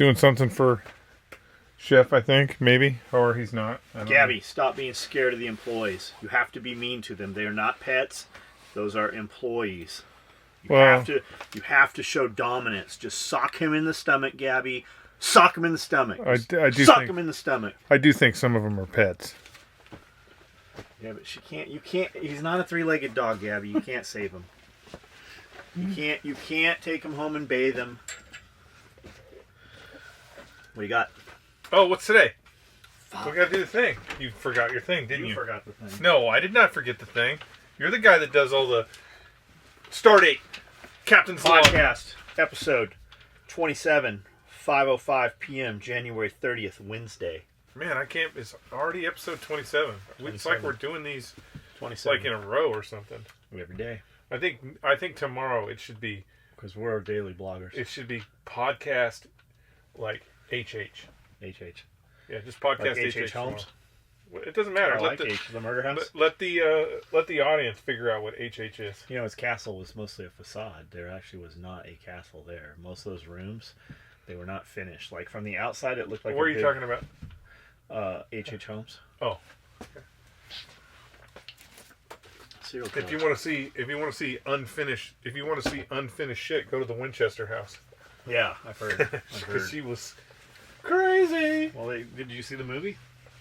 doing something for Chef, I think, maybe, or he's not. Gabby, stop being scared of the employees. You have to be mean to them. They are not pets. Those are employees. You have to show dominance. Just sock him in the stomach, Gabby. Sock him in the stomach. I do sock him in the stomach. I do think some of them are pets. Yeah, but she can't. You can't. He's not a three-legged dog, Gabby. You can't save him. You can't take him home and bathe him. What do you got? Oh, what's today? Fuck. We gotta do the thing. You forgot your thing, didn't you? You forgot the thing. No, I did not forget the thing. You're the guy that does all the Stardate, Captain's Log. Podcast episode 27, 5:05 p.m. January 30th, Wednesday. Man, I can't. It's already episode 27. It's like we're doing these 27 like in a row or something. every day. I think tomorrow it should be, Because we're daily bloggers. it should be podcast like HH. HH. Yeah, just podcast Like HH H.H. Holmes? tomorrow. It doesn't matter. I like H, the murder house. Let the audience figure out what HH is. You know, his castle was mostly a facade. There actually was not a castle there. Most of those rooms, they were not finished. Like from the outside, it looked like. What are you talking about? H.H. Holmes. Oh. Okay. Serial killer. If you want to see unfinished shit, go to the Winchester house. Yeah, I've heard. Because she was crazy. Well, did you see the movie?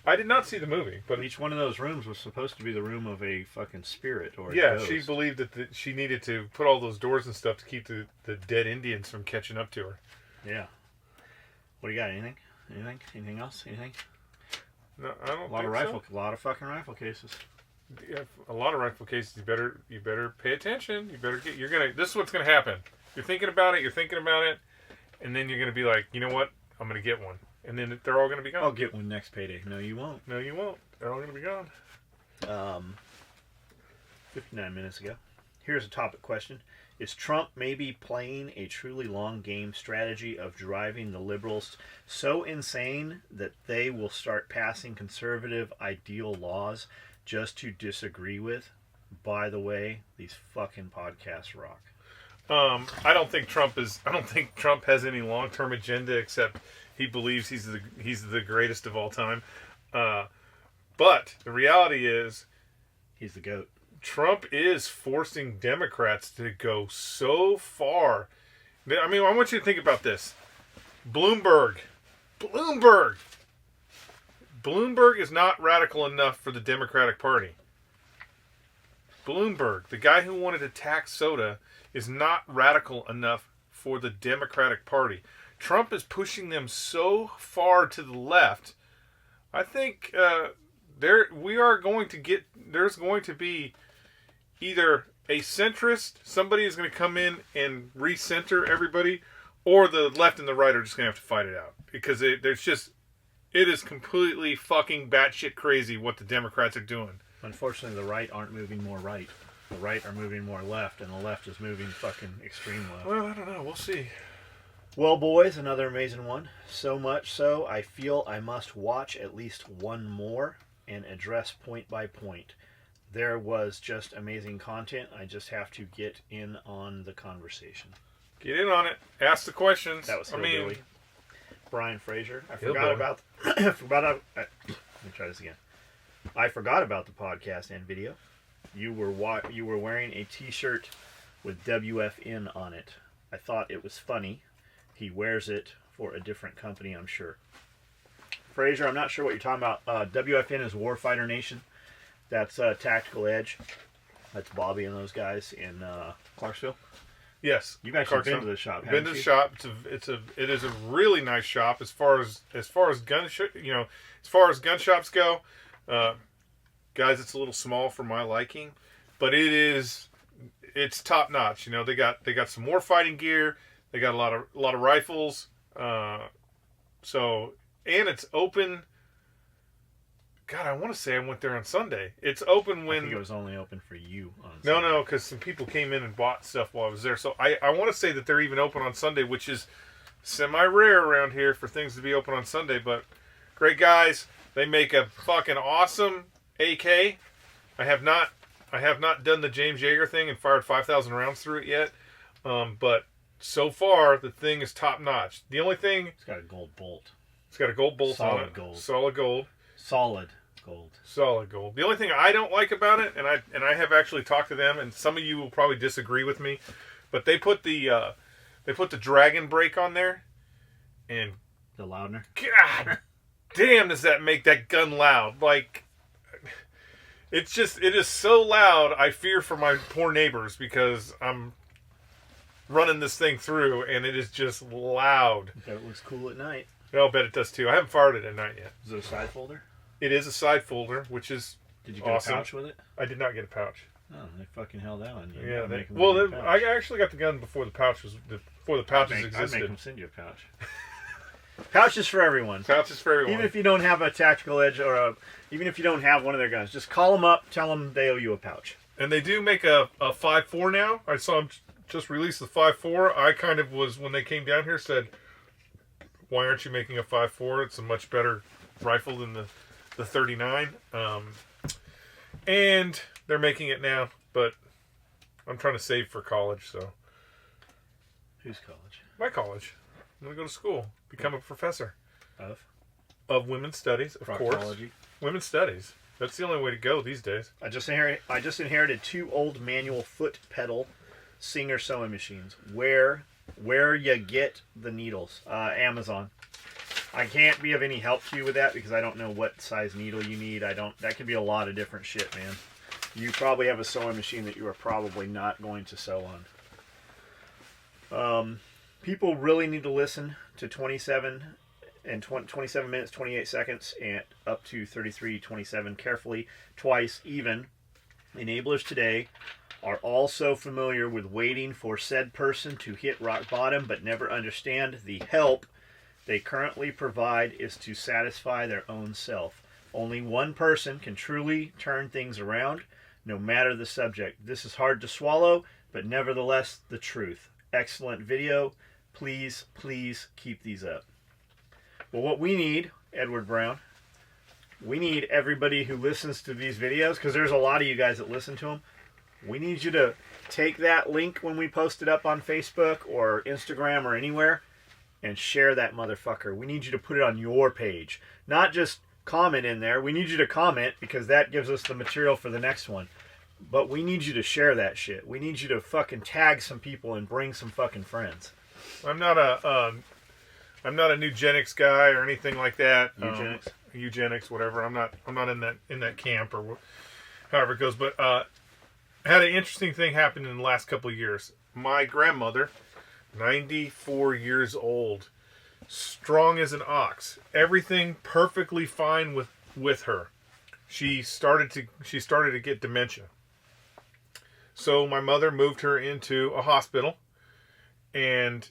I did not see the movie, but Each one of those rooms was supposed to be the room of a fucking spirit or a yeah, ghost. she believed that she needed to put all those doors and stuff to keep the dead Indians from catching up to her. Yeah. What do you got? Anything? Anything else? Anything? No, I don't. A lot of fucking rifle cases. Yeah, a lot of rifle cases. You better pay attention. This is what's gonna happen. You're thinking about it, and then you're gonna be like, you know what? I'm gonna get one, and then they're all gonna be gone. I'll get one next payday. No, you won't. No, you won't. They're all gonna be gone. 59 minutes ago. Here's a topic question. Is Trump maybe playing a truly long game strategy of driving the liberals so insane that they will start passing conservative ideal laws just to disagree with? By the way, these fucking podcasts rock. I don't think Trump has any long-term agenda except he believes he's the greatest of all time. But the reality is, he's the GOAT. Trump is forcing Democrats to go so far. I mean, I want you to think about this. Bloomberg is not radical enough for the Democratic Party. Bloomberg, the guy who wanted to tax soda, is not radical enough for the Democratic Party. Trump is pushing them so far to the left. I think there's going to be either a centrist, somebody is going to come in and recenter everybody, or the left and the right are just going to have to fight it out. Because it is completely fucking batshit crazy what the Democrats are doing. Unfortunately, the right aren't moving more right. The right are moving more left, and the left is moving fucking extreme left. Well, I don't know. We'll see. Well, boys, another amazing one. So much so, I feel I must watch at least one more and address point by point. There was just amazing content. I just have to get in on the conversation. Get in on it. Ask the questions. That was Hillbilly. Brian Fraser. I Hillbilly. forgot about... let me try this again. I forgot about the podcast and video. You were wearing a t-shirt with WFN on it. I thought it was funny. He wears it for a different company, I'm sure. Fraser, I'm not sure what you're talking about. WFN is Warfighter Nation. That's Tactical Edge. That's Bobby and those guys in Clarksville. Yes, You've actually been to the shop. Been to the shop. It is a really nice shop as far as gun shops go. Guys, it's a little small for my liking, but it's top notch. You know, they got some war fighting gear. They got a lot of rifles. And it's open. God, I want to say I went there on Sunday. It's open when... I think it was only open for you on Sunday. No, because some people came in and bought stuff while I was there. So I want to say that they're even open on Sunday, which is semi-rare around here for things to be open on Sunday. But great guys. They make a fucking awesome AK. I have not done the James Yeager thing and fired 5,000 rounds through it yet. But so far the thing is top notch. The only thing, It's got a gold bolt. it's got a gold bolt on Solid it. gold. Solid gold. Solid gold. Solid gold. The only thing I don't like about it, and I have actually talked to them, and some of you will probably disagree with me, but they put the dragon brake on there, and The Loudner. God damn, does that make that gun loud? Like, it is so loud. I fear for my poor neighbors because I'm running this thing through, and it is just loud. Bet it looks cool at night. I'll bet it does too. I haven't fired it at night yet. Is it a side folder? It is a side folder, which is Did you get awesome. a pouch with it? I did not get a pouch. Oh, they fucking held out on you. Yeah, Make 'em well, give you a pouch. I actually got the gun before the pouches I'd make existed. them send you a pouch. Pouches for everyone. Pouches for everyone. Even if you don't have a tactical edge even if you don't have one of their guns, just call them up, tell them they owe you a pouch. And they do make a 5.4 now. I saw them just release the 5.4. I kind of was, when they came down here, said, why aren't you making a 5.4? It's a much better rifle than the 39. And they're making it now, but I'm trying to save for college, so. Whose college? My college. I'm going to go to school, become a professor. Of Women's studies, of course. proctology. Women's studies. That's the only way to go these days. I just inherited 2 old manual foot pedal Singer sewing machines. Where you get the needles? Amazon. I can't be of any help to you with that because I don't know what size needle you need. That could be a lot of different shit, man. You probably have a sewing machine that you are probably not going to sew on. People really need to listen to 27 minutes, 28 seconds, and up to 33:27 carefully, twice even. Enablers today are also familiar with waiting for said person to hit rock bottom, but never understand the help they currently provide is to satisfy their own self. Only one person can truly turn things around, no matter the subject. This is hard to swallow, but nevertheless the truth. Excellent video. Please, please keep these up. Well, what we need, Edward Brown, we need everybody who listens to these videos, because there's a lot of you guys that listen to them. We need you to take that link when we post it up on Facebook or Instagram or anywhere and share that motherfucker. We need you to put it on your page. Not just comment in there. We need you to comment because that gives us the material for the next one. But we need you to share that shit. We need you to fucking tag some people and bring some fucking friends. I'm not a eugenics guy or anything like that. Eugenics? Whatever. I'm not in that camp or however it goes. But had an interesting thing happen in the last couple of years. My grandmother, 94 years old, strong as an ox. Everything perfectly fine with her. She started to get dementia. So my mother moved her into a hospital, and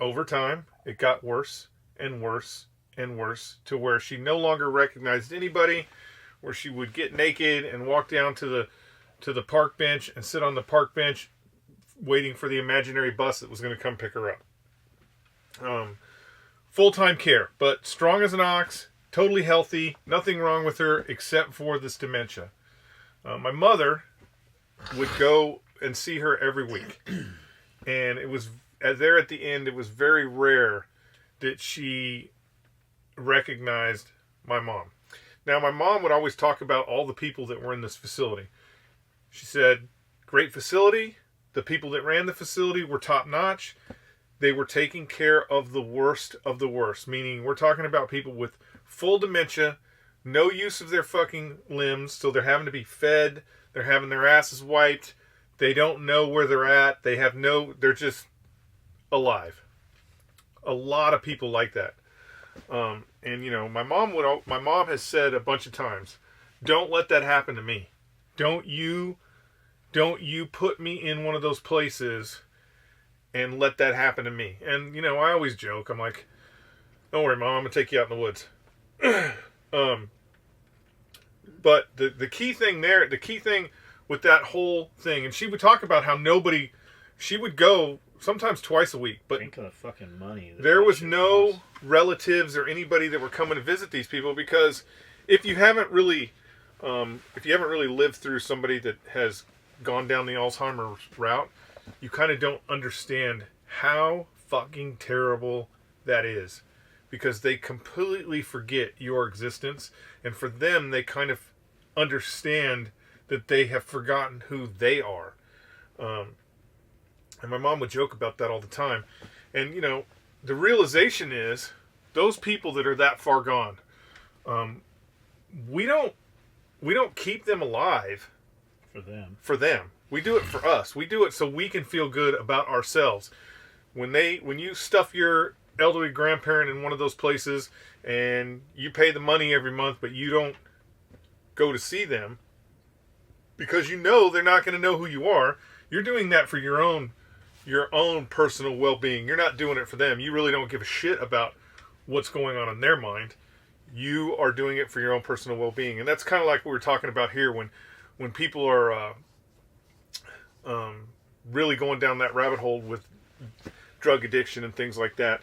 over time it got worse and worse and worse to where she no longer recognized anybody, where she would get naked and walk down to the park bench and sit on the park bench waiting for the imaginary bus that was going to come pick her up. Full-time care, but strong as an ox, totally healthy, nothing wrong with her except for this dementia. My mother would go and see her every week, and it was there at the end. It was very rare that she recognized my mom. Now, my mom would always talk about all the people that were in this facility. She said, great facility. The people that ran the facility were top-notch. They were taking care of the worst, meaning we're talking about people with full dementia, no use of their fucking limbs, so they're having to be fed, they're having their asses wiped, they don't know where they're at, they're just alive. A lot of people like that. And you know, my mom has said a bunch of times, don't let that happen to me. Don't you put me in one of those places and let that happen to me. And you know, I always joke, I'm like, don't worry, Mom, I'm gonna take you out in the woods. But the key thing with that whole thing, and she would talk about how she would go sometimes twice a week, but think of the fucking money. There was no relatives or anybody that were coming to visit these people, because if you haven't really lived through somebody that has gone down the Alzheimer's route, you kind of don't understand how fucking terrible that is, because they completely forget your existence, and for them, they kind of understand that they have forgotten who they are. And my mom would joke about that all the time. And, you know, the realization is, those people that are that far gone, we don't keep them alive for them. We do it for us. We do it so we can feel good about ourselves. When you stuff your elderly grandparent in one of those places and you pay the money every month, but you don't go to see them because you know they're not going to know who you are, you're doing that for your own personal well-being. You're not doing it for them. You really don't give a shit about what's going on in their mind. You are doing it for your own personal well-being. And that's kind of like what we're talking about here when people are really going down that rabbit hole with drug addiction and things like that.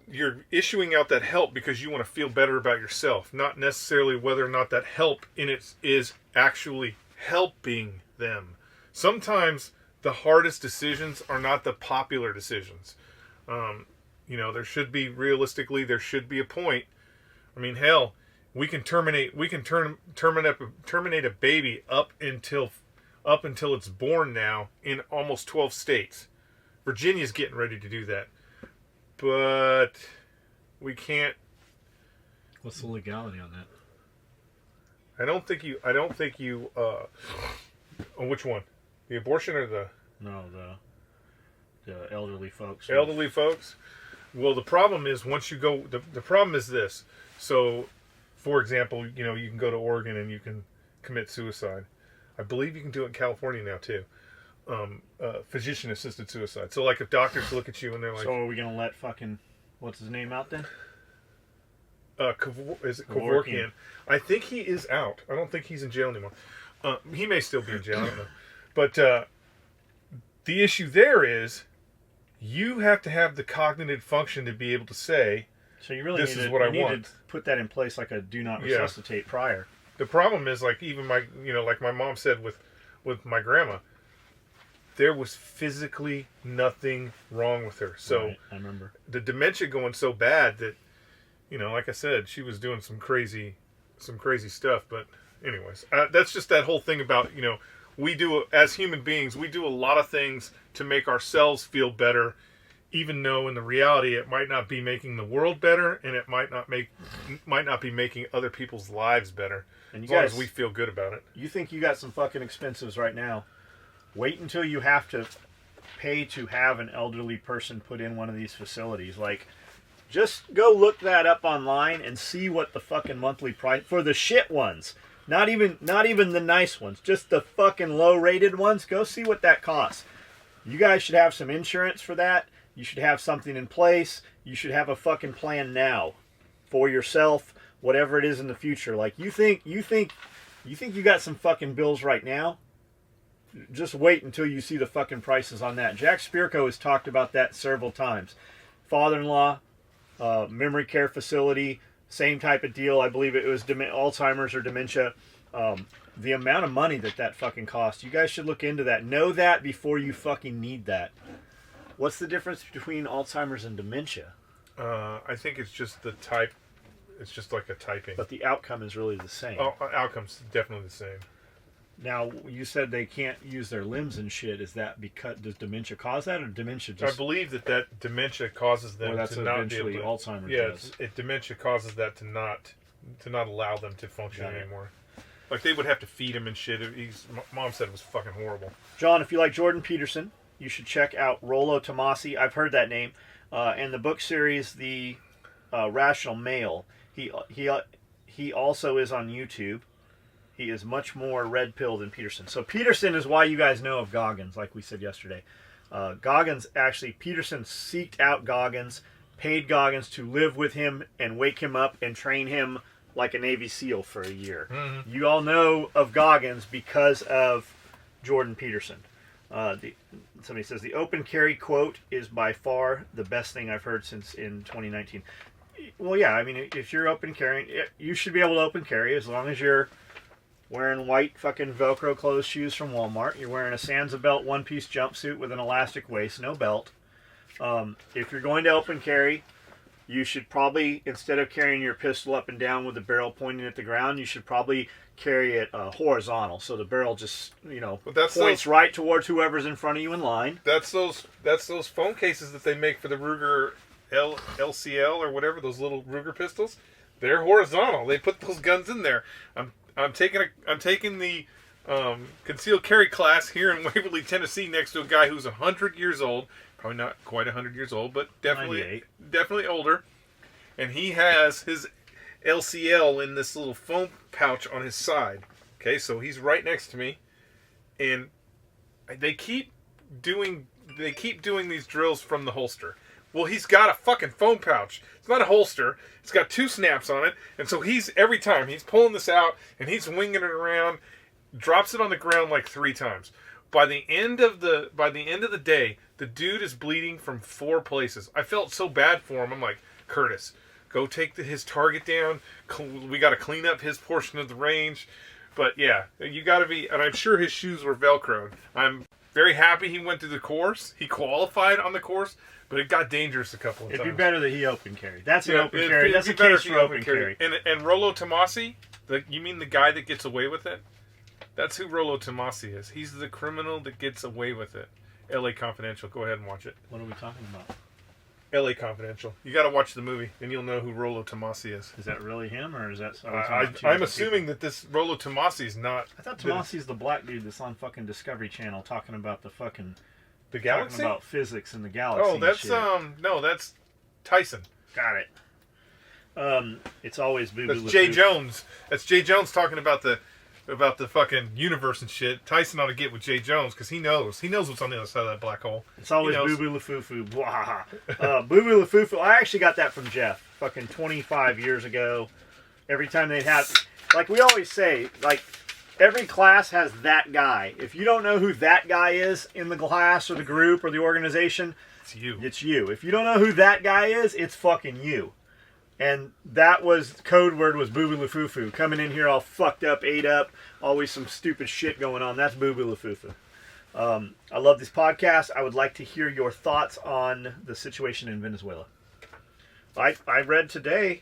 You're issuing out that help because you want to feel better about yourself, not necessarily whether or not that help in it is actually helping them. Sometimes the hardest decisions are not the popular decisions. You know, there should be a point. I mean, hell, we can terminate a baby up until it's born now in almost 12 states. Virginia's getting ready to do that. But we can't. What's the legality on that? I don't think you on which one? The abortion or the... No, the elderly folks. Elderly folks? Well, the problem is once you go... The problem is this. So, for example, you know, you can go to Oregon and you can commit suicide. I believe you can do it in California now, too. Physician-assisted suicide. So, like, if doctors look at you and they're like... So are we going to let fucking... What's his name out then? Is it Kevorkian? I think he is out. I don't think he's in jail anymore. He may still be in jail. I don't know. But the issue there is you have to have the cognitive function to be able to say, so you really this is what I want. To put that in place like a do not resuscitate prior. The problem is, like, even like my mom said with my grandma, there was physically nothing wrong with her. So right, I remember the dementia going so bad that, you know, like I said, she was doing some crazy stuff. But anyways, that's just that whole thing about, you know, as human beings, we do a lot of things to make ourselves feel better, even though in the reality it might not be making the world better, and it might not be making other people's lives better. And as long as we feel good about it. You think you got some fucking expenses right now? Wait until you have to pay to have an elderly person put in one of these facilities. Like, just go look that up online and see what the fucking monthly price for the shit ones. Not even the nice ones, just the fucking low-rated ones. Go see what that costs. You guys should have some insurance for that. You should have something in place. You should have a fucking plan now for yourself, whatever it is in the future. Like, you think you got some fucking bills right now? Just wait until you see the fucking prices on that. Jack Spirko has talked about that several times. Father-in-law, memory care facility, same type of deal. I believe it was Alzheimer's or dementia. The amount of money that fucking costs. You guys should look into that. Know that before you fucking need that. What's the difference between Alzheimer's and dementia? I think it's just the type. It's just like a typing. But the outcome is really the same. Oh, outcome's definitely the same. Now, you said they can't use their limbs and shit. Is that because, does dementia cause that, or dementia just... I believe that dementia causes them to not be able to... Alzheimer's does. Dementia causes that to not allow them to function anymore. Like, they would have to feed him and shit. Mom said it was fucking horrible. John, if you like Jordan Peterson, you should check out Rollo Tomasi. I've heard that name. And the book series, The Rational Male. He also is on YouTube. He is much more red-pilled than Peterson. So Peterson is why you guys know of Goggins, like we said yesterday. Peterson seeked out Goggins, paid Goggins to live with him and wake him up and train him like a Navy SEAL for a year. Mm-hmm. You all know of Goggins because of Jordan Peterson. Somebody says, the open carry quote is by far the best thing I've heard since in 2019. Well, yeah, I mean, if you're open carrying, you should be able to open carry as long as you're wearing white fucking Velcro closed shoes from Walmart. You're wearing a Sansa belt one-piece jumpsuit with an elastic waist, no belt. If you're going to open carry, you should probably, instead of carrying your pistol up and down with the barrel pointing at the ground, you should probably carry it horizontal, so the barrel just, points right towards whoever's in front of you in line. That's those phone cases that they make for the Ruger LCL or whatever, those little Ruger pistols. They're horizontal. They put those guns in there. I'm taking the concealed carry class here in Waverly, Tennessee, next to a guy who's 100 years old. Probably not quite 100 years old, but definitely older. And he has his LCL in this little foam pouch on his side. Okay, so he's right next to me, and they keep doing these drills from the holster. Well, he's got a fucking foam pouch. It's not a holster. It's got 2 snaps on it, and so every time he's pulling this out and he's winging it around, drops it on the ground like 3 times. By the end of the day, the dude is bleeding from 4 places. I felt so bad for him. I'm like, Curtis, go take his target down. We got to clean up his portion of the range. But yeah, you got to be, and I'm sure his shoes were Velcroed. I'm very happy he went through the course. He qualified on the course, but it got dangerous a couple of times. It'd be better that he open carried. That's an open carry. That's a case for open carry. And Rollo Tomasi, you mean the guy that gets away with it? That's who Rollo Tomasi is. He's the criminal that gets away with it. L.A. Confidential. Go ahead and watch it. What are we talking about? L.A. Confidential. You got to watch the movie, and you'll know who Rollo Tomasi is. Is that really him, or is that? I'm assuming that this Rollo Tomasi is not. I thought Tomasi's the black dude that's on fucking Discovery Channel talking about the galaxy, talking about physics in the galaxy. Oh, that's no, that's Tyson. Got it. It's always Boo Boo. That's Jay Jones. That's Jay Jones talking about the fucking universe and shit. Tyson ought to get with Jay Jones because he knows what's on the other side of that black hole. It's always Boo Boo LaFufu. Boo Boo LaFufu. I actually got that from Jeff fucking 25 years ago. Every time they'd have, like we always say, like every class has that guy. If you don't know who that guy is in the class or the group or the organization, it's you. It's you. If you don't know who that guy is, it's fucking you. And that was, code word was Boo Boo LaFufu. Coming in here all fucked up, ate up, always some stupid shit going on. That's Boo Boo LaFufu. I love this podcast. I would like to hear your thoughts on the situation in Venezuela. I read today,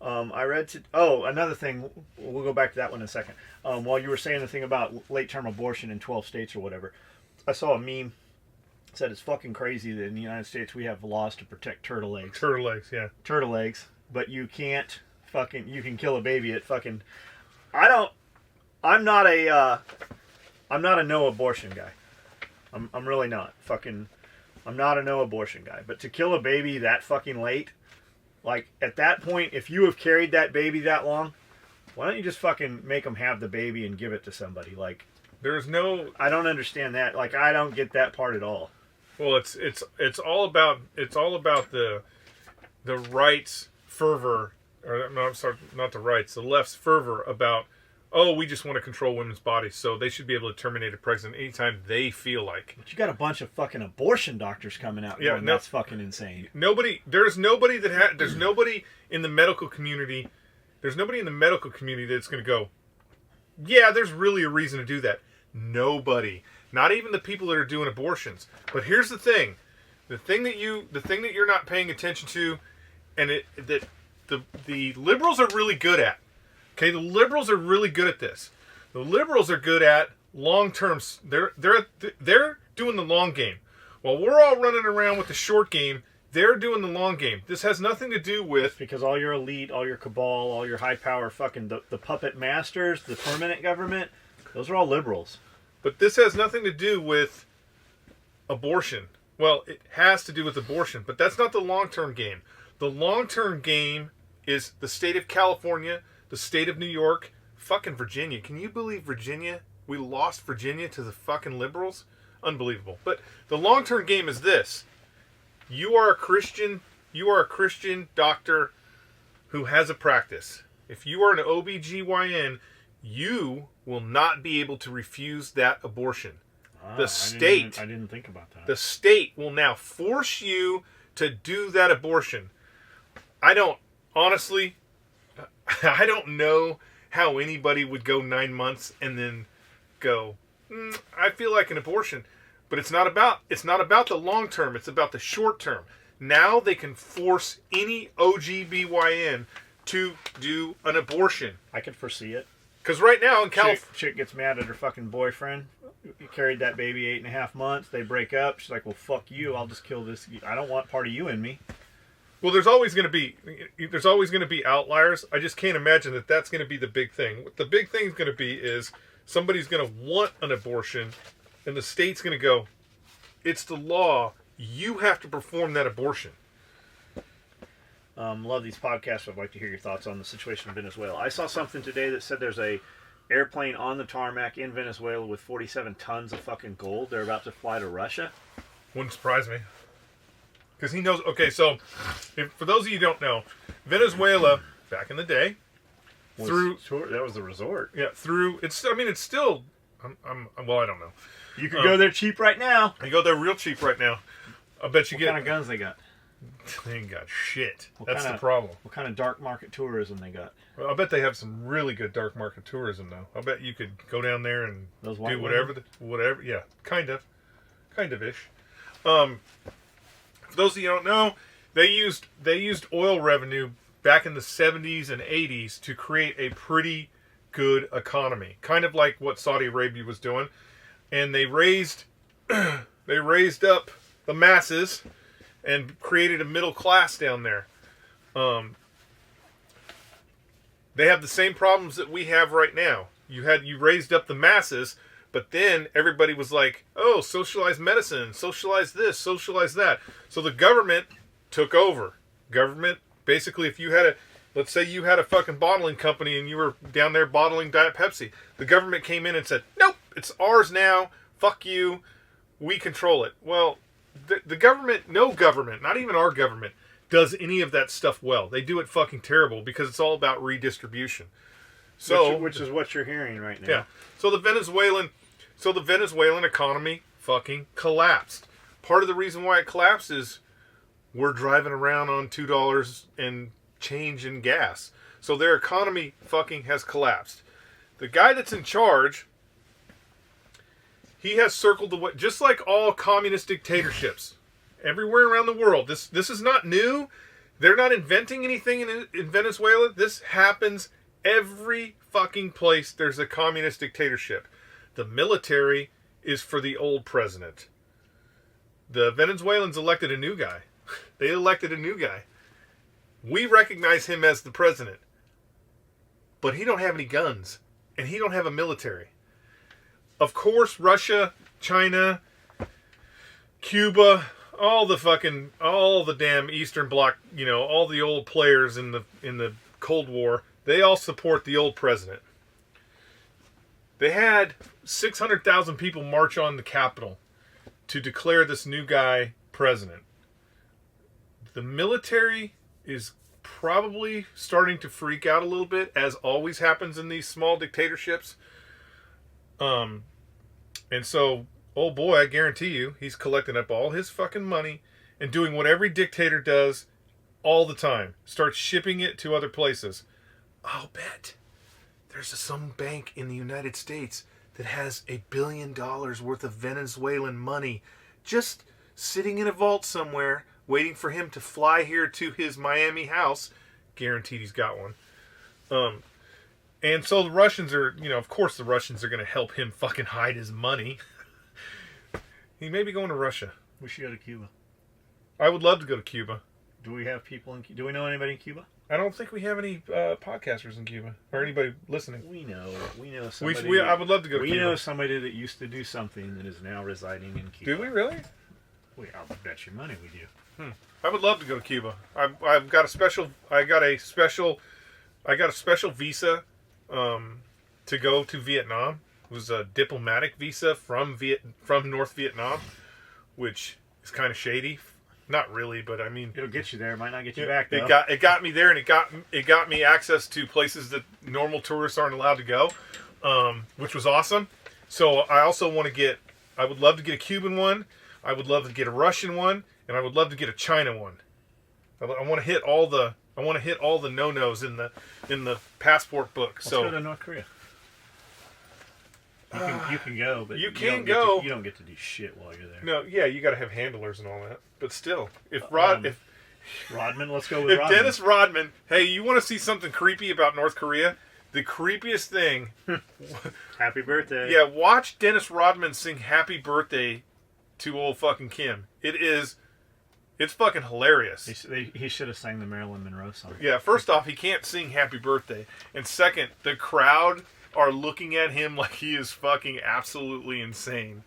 another thing, we'll go back to that one in a second. While you were saying the thing about late-term abortion in 12 states or whatever, I saw a meme said it's fucking crazy that in the United States we have laws to protect turtle eggs. Turtle eggs, yeah. Turtle eggs, but you can't you can kill a baby at fucking... I'm not a no abortion guy. I'm really not. I'm not a no abortion guy. But to kill a baby that fucking late, like at that point, if you have carried that baby that long, why don't you just fucking make them have the baby and give it to somebody? Like, I don't understand that. Like, I don't get that part at all. Well, it's all about the right's fervor, or no, I'm sorry, not the right's, the left's fervor about, we just want to control women's bodies, so they should be able to terminate a pregnancy anytime they feel like. But you got a bunch of fucking abortion doctors coming out. Yeah, that's fucking insane. There's nobody in the medical community. There's nobody in the medical community that's going to go, yeah, there's really a reason to do that. Nobody. Not even the people that are doing abortions. But here's the thing. The thing that you're not paying attention to, and that the liberals are really good at. Okay, the liberals are really good at this. The liberals are good at long term. They're doing the long game. While we're all running around with the short game, they're doing the long game. This has nothing to do with... Because all your elite, all your cabal, all your high power fucking... The puppet masters, the permanent government, those are all liberals. But this has nothing to do with abortion. Well, it has to do with abortion, but that's not the long-term game. The long-term game is the state of California, the state of New York, fucking Virginia. Can you believe Virginia? We lost Virginia to the fucking liberals? Unbelievable. But the long-term game is this. You are a Christian doctor who has a practice. If you are an OBGYN, you will not be able to refuse that abortion. The state... I didn't think about that. The state will now force you to do that abortion. Honestly, I don't know how anybody would go 9 months and then go, I feel like an abortion. But it's not about the long term. It's about the short term. Now they can force any OGBYN to do an abortion. I could foresee it. Because right now in California... Chick gets mad at her fucking boyfriend. He carried that baby 8.5 months. They break up. She's like, well, fuck you. I'll just kill this. I don't want part of you in me. Well, there's always going to be outliers. I just can't imagine that that's going to be the big thing. What the big thing is going to be is somebody's going to want an abortion, and the state's going to go, it's the law. You have to perform that abortion. Love these podcasts. I'd like to hear your thoughts on the situation in Venezuela. I saw something today that said there's a airplane on the tarmac in Venezuela with 47 tons of fucking gold. They're about to fly to Russia. Wouldn't surprise me. Because he knows... Okay, so, for those of you who don't know, Venezuela, back in the day, that was the resort. Yeah, it's still... well, I don't know. You can go there cheap right now. You go there real cheap right now. I bet you What kind of guns they got? They ain't got shit. That's the problem. What kind of dark market tourism they got? Well, I bet they have some really good dark market tourism, though. I bet you could go down there and do whatever. Yeah, kind of-ish. For those of you who don't know, they used oil revenue back in the 70s and 80s to create a pretty good economy, kind of like what Saudi Arabia was doing, and they raised up the masses and created a middle class down there. They have the same problems that we have right now. You raised up the masses, but then everybody was like, oh, socialized medicine, socialize this, socialize that. So the government took over. Government, basically, if you had let's say you had a fucking bottling company and you were down there bottling Diet Pepsi. The government came in and said, nope, it's ours now. Fuck you. We control it. Well, the government, no government, not even our government, does any of that stuff well. They do it fucking terrible because it's all about redistribution. So, which is what you're hearing right now. Yeah. So the Venezuelan economy fucking collapsed. Part of the reason why it collapsed is we're driving around on $2 and change in gas. So their economy fucking has collapsed. The guy that's in charge, he has circled the way, just like all communist dictatorships everywhere around the world. This is not new. They're not inventing anything in Venezuela. This happens every fucking place there's a communist dictatorship. The military is for the old president. The Venezuelans elected a new guy. They elected a new guy. We recognize him as the president. But he don't have any guns. And he don't have a military. Of course, Russia, China, Cuba, all the damn Eastern Bloc, all the old players in the Cold War, they all support the old president. They had 600,000 people march on the Capitol to declare this new guy president. The military is probably starting to freak out a little bit, as always happens in these small dictatorships. And so, oh boy, I guarantee you, he's collecting up all his fucking money and doing what every dictator does all the time. Starts shipping it to other places. I'll bet there's some bank in the United States that has $1 billion worth of Venezuelan money just sitting in a vault somewhere, waiting for him to fly here to his Miami house. Guaranteed he's got one. And so the Russians are, of course the Russians are going to help him fucking hide his money. He may be going to Russia. We should go to Cuba. I would love to go to Cuba. Do we have people do we know anybody in Cuba? I don't think we have any podcasters in Cuba or anybody listening. We know somebody. I would love to go to Cuba. We know somebody that used to do something that is now residing in Cuba. Do we really? I'll bet you money we do. I would love to go to Cuba. I've got a special. I got a special visa to go to Vietnam. It was a diplomatic visa from North Vietnam, which is kind of shady. Not really, but I mean, it'll get you there. It might not get you back though. It got me there, and it got me access to places that normal tourists aren't allowed to go, which was awesome. So I also want to get. I would love to get a Cuban one. I would love to get a Russian one, and I would love to get a China one. I want to hit all the I want to hit all the no-nos in the passport book. Let's go to North Korea. You can go, but you don't get to do shit while you're there. No, yeah, you got to have handlers and all that. But still, if Rodman, let's go with Rodman. Dennis Rodman, hey, you want to see something creepy about North Korea? The creepiest thing. Happy birthday. Yeah, watch Dennis Rodman sing "Happy Birthday" to old fucking Kim. It's fucking hilarious. He should have sang the Marilyn Monroe song. Yeah, first off, he can't sing "Happy Birthday," and second, the crowd are looking at him like he is fucking absolutely insane.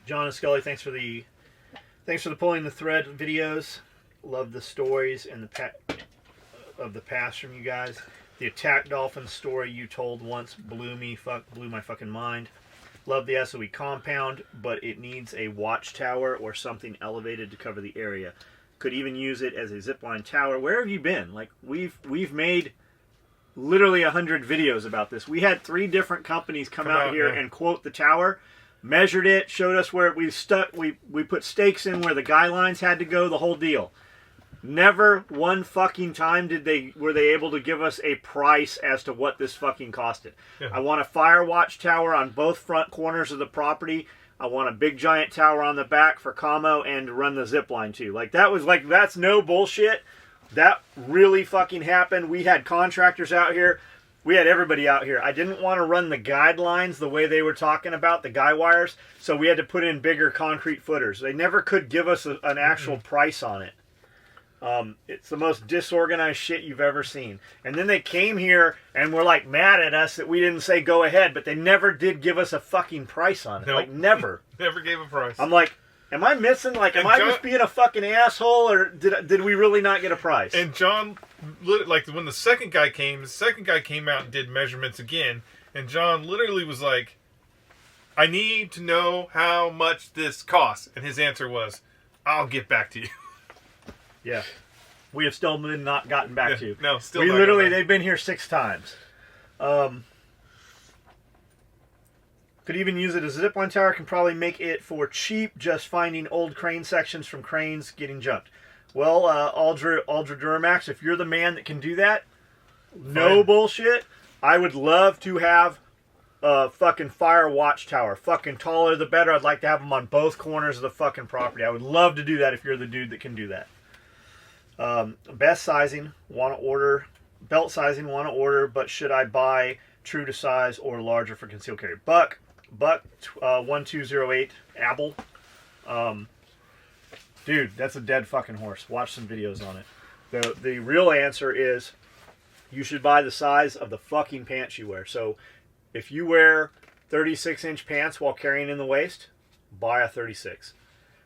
John and Skully, thanks for the pulling the thread videos. Love the stories and of the past from you guys. The attack dolphin story you told once blew my fucking mind. Love the SOE compound, but it needs a watchtower or something elevated to cover the area. Could even use it as a zipline tower. Where have you been? Like we've made literally 100 videos about this. We had 3 different companies come out here and quote the tower, measured it, showed us where we stuck. We put stakes in where the guy lines had to go, the whole deal. Never one fucking time were they able to give us a price as to what this fucking costed. Yeah. I want a fire watch tower on both front corners of the property. I want a big giant tower on the back for commo and to run the zip line too. That's no bullshit. That really fucking happened. We had contractors out here. We had everybody out here. I didn't want to run the guidelines the way they were talking about, the guy wires, so we had to put in bigger concrete footers. They never could give us an actual price on it. It's the most disorganized shit you've ever seen. And then they came here and were like mad at us that we didn't say go ahead, but they never did give us a fucking price on it. Nope. Like never. Never gave a price. I'm like, am I missing? Like, am I just being a fucking asshole, or did we really not get a price? And John, like when the second guy came out and did measurements again, and John literally was like, I need to know how much this costs. And his answer was, I'll get back to you. Yeah. We have still not gotten back to you. No, still not. They've been here 6 times. Could even use it as a zipline tower. Can probably make it for cheap, just finding old crane sections from cranes getting jumped. Well, Aldra Duramax, if you're the man that can do that, no bullshit, I would love to have a fucking fire watch tower. Fucking taller the better. I'd like to have them on both corners of the fucking property. I would love to do that if you're the dude that can do that. Best sizing, want to order. Belt sizing, want to order, but should I buy true to size or larger for concealed carry? Buck 1208 Abel. Dude, that's a dead fucking horse. Watch some videos on it. The real answer is you should buy the size of the fucking pants you wear. So if you wear 36-inch pants while carrying in the waist, buy a 36.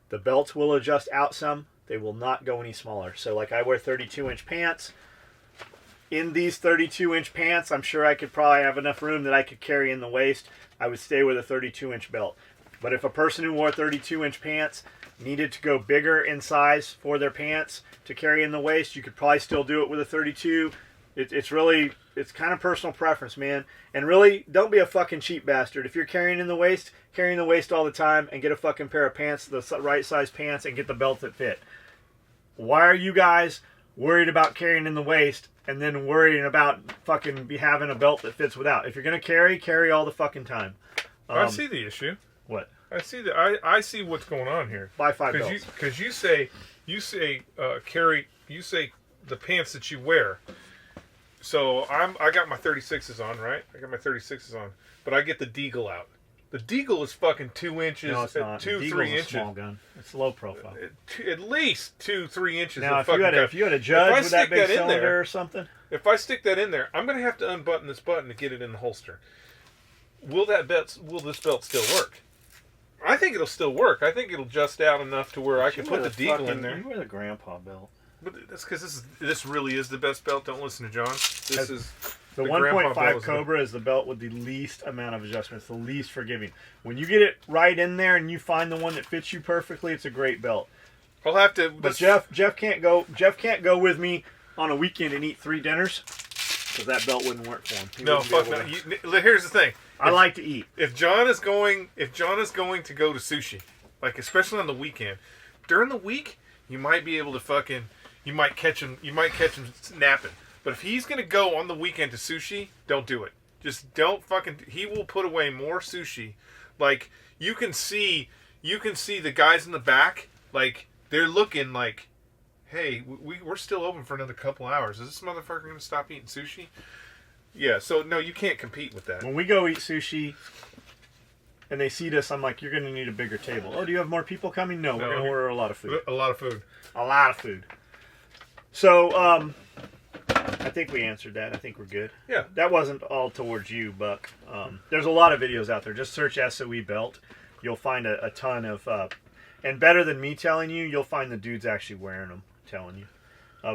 The belts will adjust out some. They will not go any smaller. So like I wear 32-inch pants. In these 32-inch pants, I'm sure I could probably have enough room that I could carry in the waist. I would stay with a 32-inch belt. But if a person who wore 32-inch pants needed to go bigger in size for their pants to carry in the waist, you could probably still do it with a 32. It's kind of personal preference, man. And really, don't be a fucking cheap bastard. If you're carrying in the waist all the time, and get a fucking pair of pants, the right size pants, and get the belt that fit. Why are you guys worried about carrying in the waist and then worrying about fucking having a belt that fits without? If you're gonna carry all the fucking time. I see the issue. What? I see what's going on here. Buy 5 belts. Because you say the pants that you wear. So I got my 36s on, right? I got my 36s on, but I get the Deagle out. The Deagle is fucking 2 inches, no, it's not. 3 inches. A small gun. It's low profile. At least 2-3 inches. Now, if you had a judge with that big cylinder or something, if I stick that in there, I'm going to have to unbutton this button to get it in the holster. Will this belt still work? I think it'll still work. I think it'll just out enough to where I can put the Deagle in there. You wear the grandpa belt. But that's because this really is the best belt. Don't listen to John. This is the 1.5 Cobra is the belt with the least amount of adjustments, the least forgiving. When you get it right in there and you find the one that fits you perfectly, it's a great belt. I'll have to. But Jeff can't go. Jeff can't go with me on a weekend and eat 3 dinners because that belt wouldn't work for him. No, fuck no. Here's the thing. I like to eat. If John is going to go to sushi, like especially on the weekend, during the week you might be able to fucking You might catch him. You might catch him napping. But if he's gonna go on the weekend to sushi, don't do it. Just don't fucking. He will put away more sushi. Like you can see the guys in the back. Like they're looking like, hey, we're still open for another couple hours. Is this motherfucker gonna stop eating sushi? Yeah. So no, you can't compete with that. When we go eat sushi, and they seat us, I'm like, you're gonna need a bigger table. Oh, do you have more people coming? No, we're gonna order a lot of food. A lot of food. A lot of food. So, I think we answered that. I think we're good. Yeah. That wasn't all towards you, Buck. There's a lot of videos out there. Just search SOE belt. You'll find a ton of... and better than me telling you, you'll find the dudes actually wearing them telling you.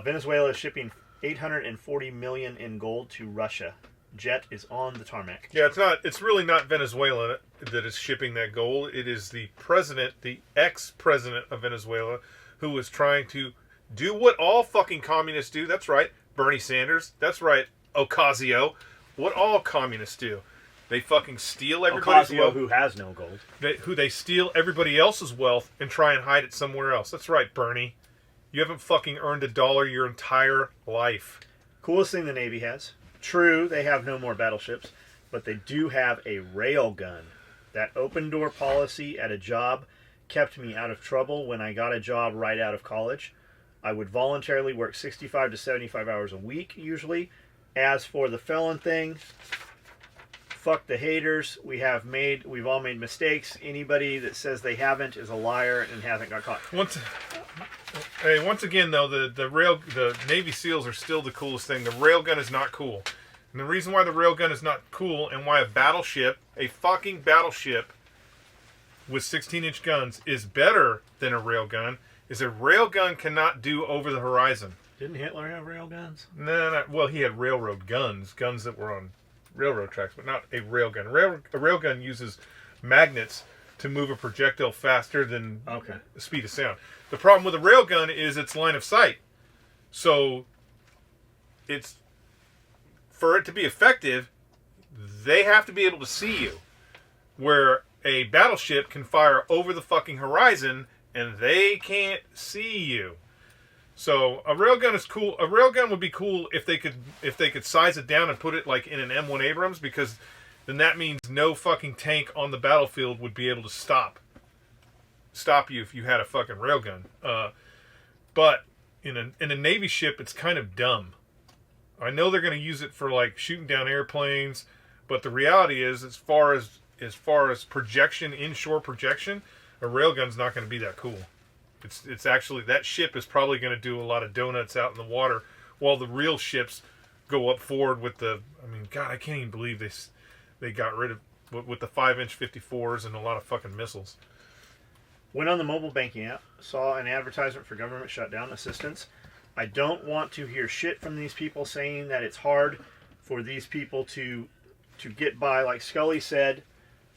Venezuela is shipping $840 million in gold to Russia. Jet is on the tarmac. Yeah, it's really not Venezuela that is shipping that gold. It is the president, the ex-president of Venezuela, who is trying to do what all fucking communists do. That's right. Bernie Sanders. That's right. Ocasio. What all communists do. They fucking steal everybody's Ocasio, wealth. who has no gold. They steal everybody else's wealth and try and hide it somewhere else. That's right, Bernie. You haven't fucking earned $1 your entire life. Coolest thing the Navy has. True, they have no more battleships, but they do have a rail gun. That open door policy at a job kept me out of trouble when I got a job right out of college. I would voluntarily work 65 to 75 hours a week, usually. As for the felon thing, fuck the haters. We've all made mistakes. Anybody that says they haven't is a liar and hasn't got caught. Once again, though, the Navy SEALs are still the coolest thing. The railgun is not cool. And the reason why the railgun is not cool and why a fucking battleship with 16-inch guns is better than a railgun is a railgun cannot do over the horizon. Didn't Hitler have rail guns? No. Well, he had railroad guns that were on railroad tracks, but not a railgun. A railgun uses magnets to move a projectile faster than the speed of sound. The problem with a railgun is its line of sight. So, for it to be effective, they have to be able to see you. Where a battleship can fire over the fucking horizon and they can't see you. So a railgun is cool. A railgun would be cool if they could size it down and put it like in an M1 Abrams, because then that means no fucking tank on the battlefield would be able to stop you if you had a fucking railgun. But in a Navy ship, it's kind of dumb. I know they're going to use it for like shooting down airplanes, but the reality is, as far as projection, inshore projection, a railgun's not going to be that cool. It's actually, that ship is probably going to do a lot of donuts out in the water, while the real ships go up forward with the. I mean, God, I can't even believe they got rid of with the 5-inch 54s and a lot of fucking missiles. Went on the mobile banking app, saw an advertisement for government shutdown assistance. I don't want to hear shit from these people saying that it's hard for these people to get by. Like Skully said,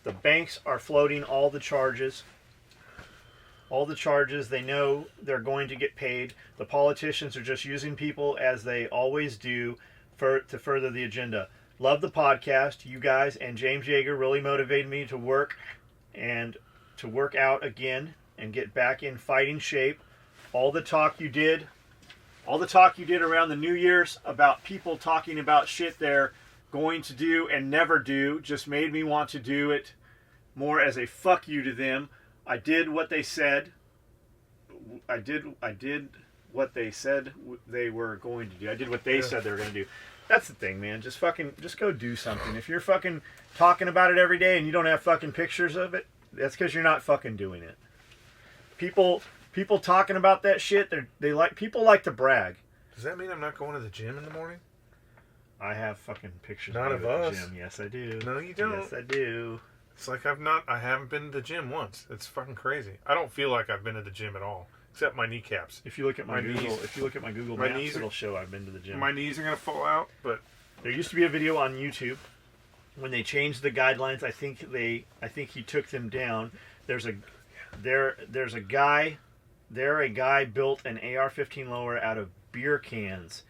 the banks are floating all the charges. All the charges, they know they're going to get paid. The politicians are just using people, as they always do, to further the agenda. Love the podcast. You guys and James Yeager really motivated me to work out again and get back in fighting shape. All the talk you did around the New Year's about people talking about shit they're going to do and never do just made me want to do it more as a fuck you to them. I did what they said. I did what they said they were going to do. I did what they said they were going to do. That's the thing, man. Just go do something. If you're fucking talking about it every day and you don't have fucking pictures of it, that's because you're not fucking doing it. People talking about that shit, people like to brag. Does that mean I'm not going to the gym in the morning? I have fucking pictures of us. At the gym. Yes, I do. No, you don't. Yes, I do. It's like I haven't been to the gym once. It's fucking crazy. I don't feel like I've been to the gym at all, except my kneecaps. If you look at my Google Maps, it'll show I've been to the gym. My knees are gonna fall out, but there used to be a video on YouTube when they changed the guidelines. I think he took them down. There's a guy built an AR-15 lower out of beer cans.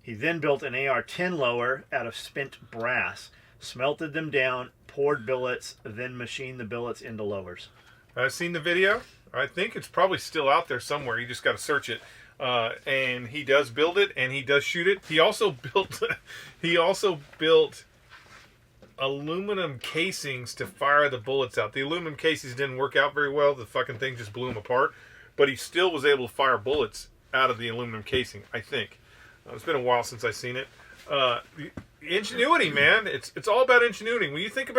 He then built an AR-10 lower out of spent brass, smelted them down, poured billets, then machined the billets into lowers. I've seen the video. I think it's probably still out there somewhere. You just got to search it. And he does build it, and he does shoot it. He also built aluminum casings to fire the bullets out. The aluminum casings didn't work out very well. The fucking thing just blew him apart. But he still was able to fire bullets out of the aluminum casing, I think. It's been a while since I've seen it. Ingenuity, man. It's all about ingenuity. When you think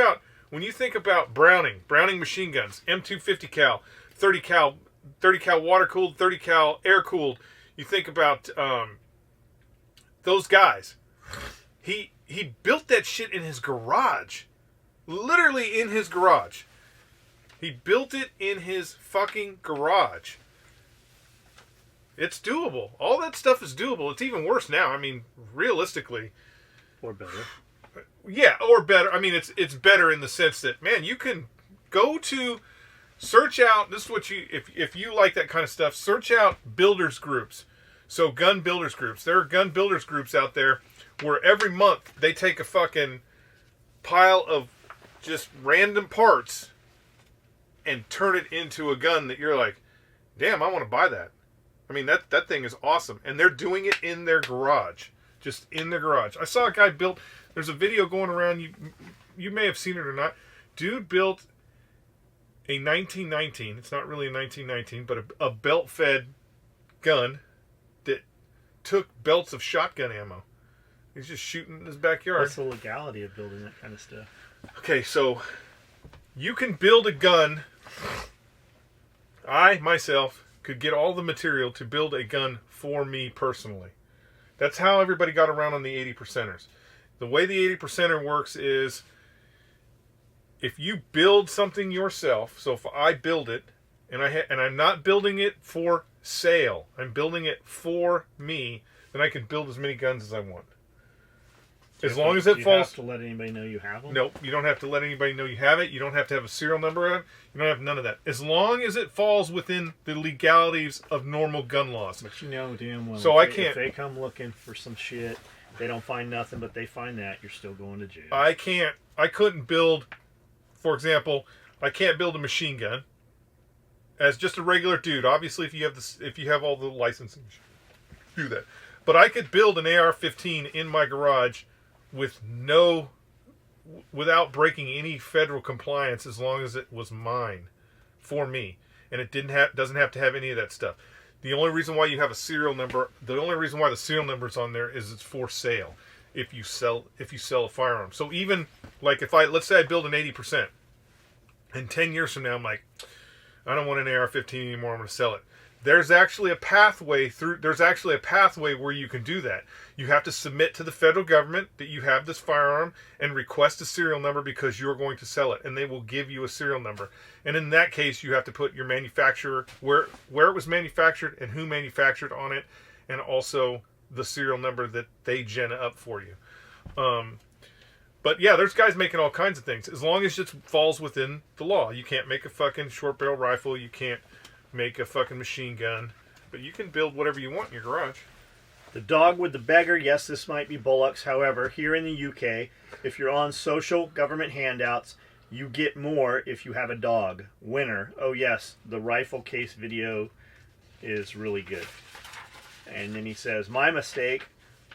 about Browning machine guns, M250 cal, 30 cal water cooled, 30 cal air cooled. You think about those guys. He built that shit in his garage. Literally in his garage. He built it in his fucking garage. It's doable. All that stuff is doable. It's even worse now. I mean, realistically. Or better. Yeah, or better. I mean, it's better in the sense that, man, you can go to search out. This is what you, if you like that kind of stuff, search out builders groups. So gun builders groups. There are gun builders groups out there where every month they take a fucking pile of just random parts and turn it into a gun that you're like, damn, I want to buy that. I mean, that thing is awesome. And they're doing it in their garage. Just in their garage. I saw a guy build, there's a video going around, you may have seen it or not. Dude built a 1919, it's not really a 1919, but a belt-fed gun that took belts of shotgun ammo. He's just shooting in his backyard. What's the legality of building that kind of stuff? Okay, so you can build a gun. I, myself, could get all the material to build a gun for me personally. That's how everybody got around on the 80%ers. The way the 80%er works is if you build something yourself, so if I build it, and I'm not building it for sale, I'm building it for me, then I can build as many guns as I want. As long as it falls... Do you have to let anybody know you have them? Nope, you don't have to let anybody know you have it. You don't have to have a serial number on it. You don't have none of that. As long as it falls within the legalities of normal gun laws. But you know damn well. So if they come looking for some shit, they don't find nothing, but they find that, you're still going to jail. I couldn't build, for example, I can't build a machine gun as just a regular dude. Obviously, if you have all the licensing, do that. But I could build an AR-15 in my garage without breaking any federal compliance, as long as it was mine, for me, and it doesn't have to have any of that stuff. The only reason why you have a serial number, the only reason why the serial number is on there is it's for sale. If you sell a firearm. So even like let's say I build an 80%, and 10 years from now I'm like, I don't want an AR-15 anymore, I'm going to sell it. There's actually a pathway where you can do that. You have to submit to the federal government that you have this firearm and request a serial number because you're going to sell it, and they will give you a serial number. And in that case, you have to put your manufacturer, where it was manufactured and who manufactured on it, and also the serial number that they gen up for you. But yeah, there's guys making all kinds of things. As long as it falls within the law. You can't make a fucking short barrel rifle. You can't make a fucking machine gun. But you can build whatever you want in your garage. The dog with the beggar. Yes, this might be bullocks. However, here in the UK, if you're on social government handouts, you get more if you have a dog. Winner. Oh yes, the rifle case video is really good. And then he says, my mistake.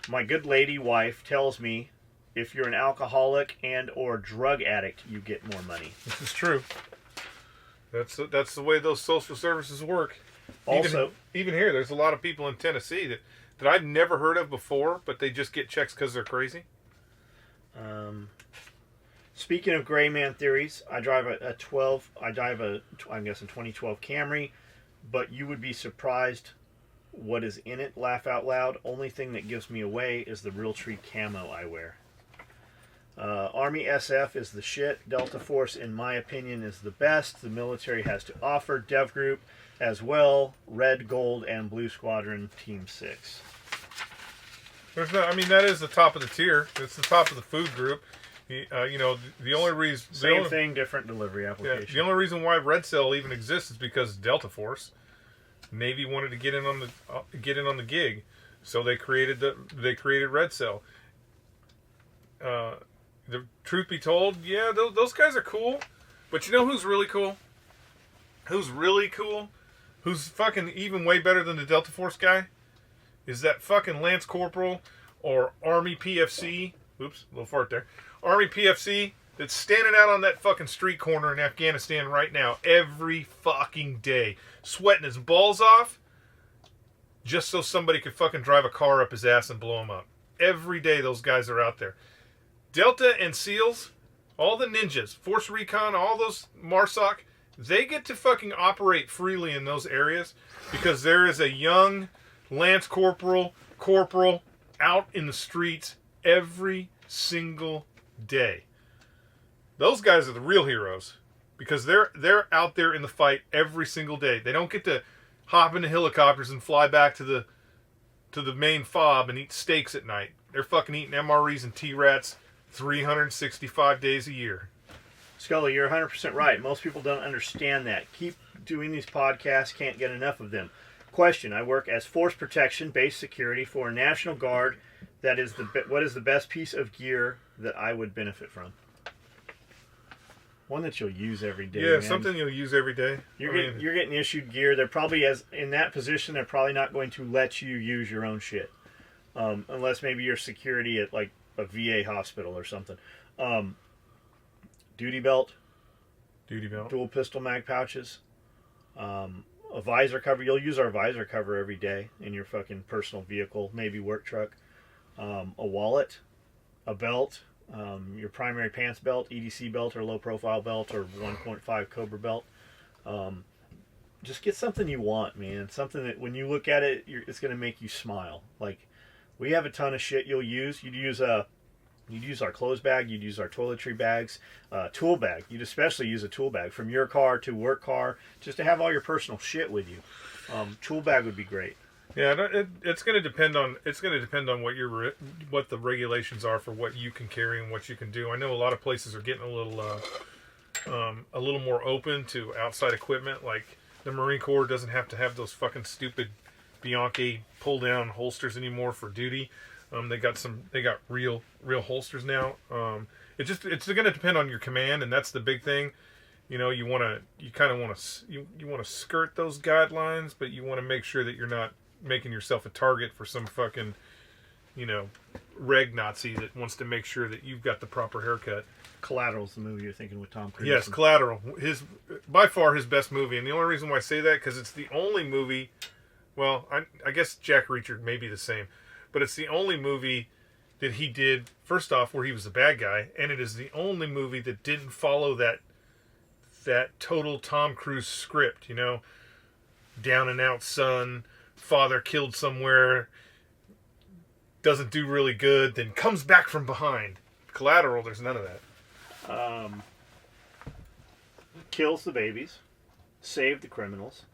My good lady wife tells me if you're an alcoholic and or drug addict, you get more money. This is true. That's the way those social services work. Also, even here, there's a lot of people in Tennessee that I've never heard of before, but they just get checks because they're crazy. Speaking of gray man theories, I drive I'm guessing 2012 Camry, but you would be surprised what is in it. Laugh out loud. Only thing that gives me away is the Realtree camo I wear. Army SF is the shit. Delta Force, in my opinion, is the best the military has to offer. Dev Group as well. Red, Gold, and Blue Squadron Team 6. That is the top of the tier. It's the top of the food group. The only reason... Same thing, different delivery application. Yeah, the only reason why Red Cell even exists is because Delta Force. Navy wanted to get in on the gig, so they created Red Cell. The truth be told, yeah, those guys are cool, but you know who's really cool? Who's really cool? Who's fucking even way better than the Delta Force guy? is that fucking Lance Corporal or Army PFC. Oops, a little fart there. Army PFC that's standing out on that fucking street corner in Afghanistan right now every fucking day, sweating his balls off just so somebody could fucking drive a car up his ass and blow him up. Every day those guys are out there. Delta and SEALs, all the ninjas, Force Recon, all those MARSOC, they get to fucking operate freely in those areas because there is a young Lance Corporal out in the streets every single day. Those guys are the real heroes because they're out there in the fight every single day. They don't get to hop into helicopters and fly back to the main fob and eat steaks at night. They're fucking eating MREs and T-Rats 365 days a year. Skully, you're 100% right. Most people don't understand that. Keep doing these podcasts, can't get enough of them. Question, I work as force protection, base security for a National Guard. What is the best piece of gear that I would benefit from? One that you'll use every day. Yeah, man. something you'll use every day. You're getting issued gear. They're probably, in that position, they're probably not going to let you use your own shit. Unless maybe you're security at like a VA hospital or something. Duty belt. Dual pistol mag pouches. A visor cover. You'll use our visor cover every day in your fucking personal vehicle, maybe work truck. A wallet. A belt. Your primary pants belt, EDC belt, or low profile belt, or 1.5 Cobra belt. Just get something you want, man. Something that when you look at it, it's going to make you smile. Like, we have a ton of shit you'll use. You'd use our clothes bag. You'd use our toiletry bags. Tool bag. You'd especially use a tool bag from your car to work car, just to have all your personal shit with you. Tool bag would be great. Yeah, it's going to depend on what the regulations are for what you can carry and what you can do. I know a lot of places are getting a little more open to outside equipment. Like the Marine Corps doesn't have to have those fucking stupid Bianchi pull down holsters anymore for duty. They got real holsters now. It's going to depend on your command, and that's the big thing. You know, you want to skirt those guidelines, but you want to make sure that you're not making yourself a target for some fucking, reg Nazi that wants to make sure that you've got the proper haircut. Collateral's the movie you're thinking with Tom Cruise. Yes, Collateral. By far his best movie, and the only reason why I say that because it's the only movie. Well, I guess Jack Reacher may be the same, but it's the only movie that he did. First off, where he was the bad guy, and it is the only movie that didn't follow that total Tom Cruise script. Down and out son. Father killed somewhere, doesn't do really good, then comes back from behind. Collateral, there's none of that. Kills the babies, save the criminals,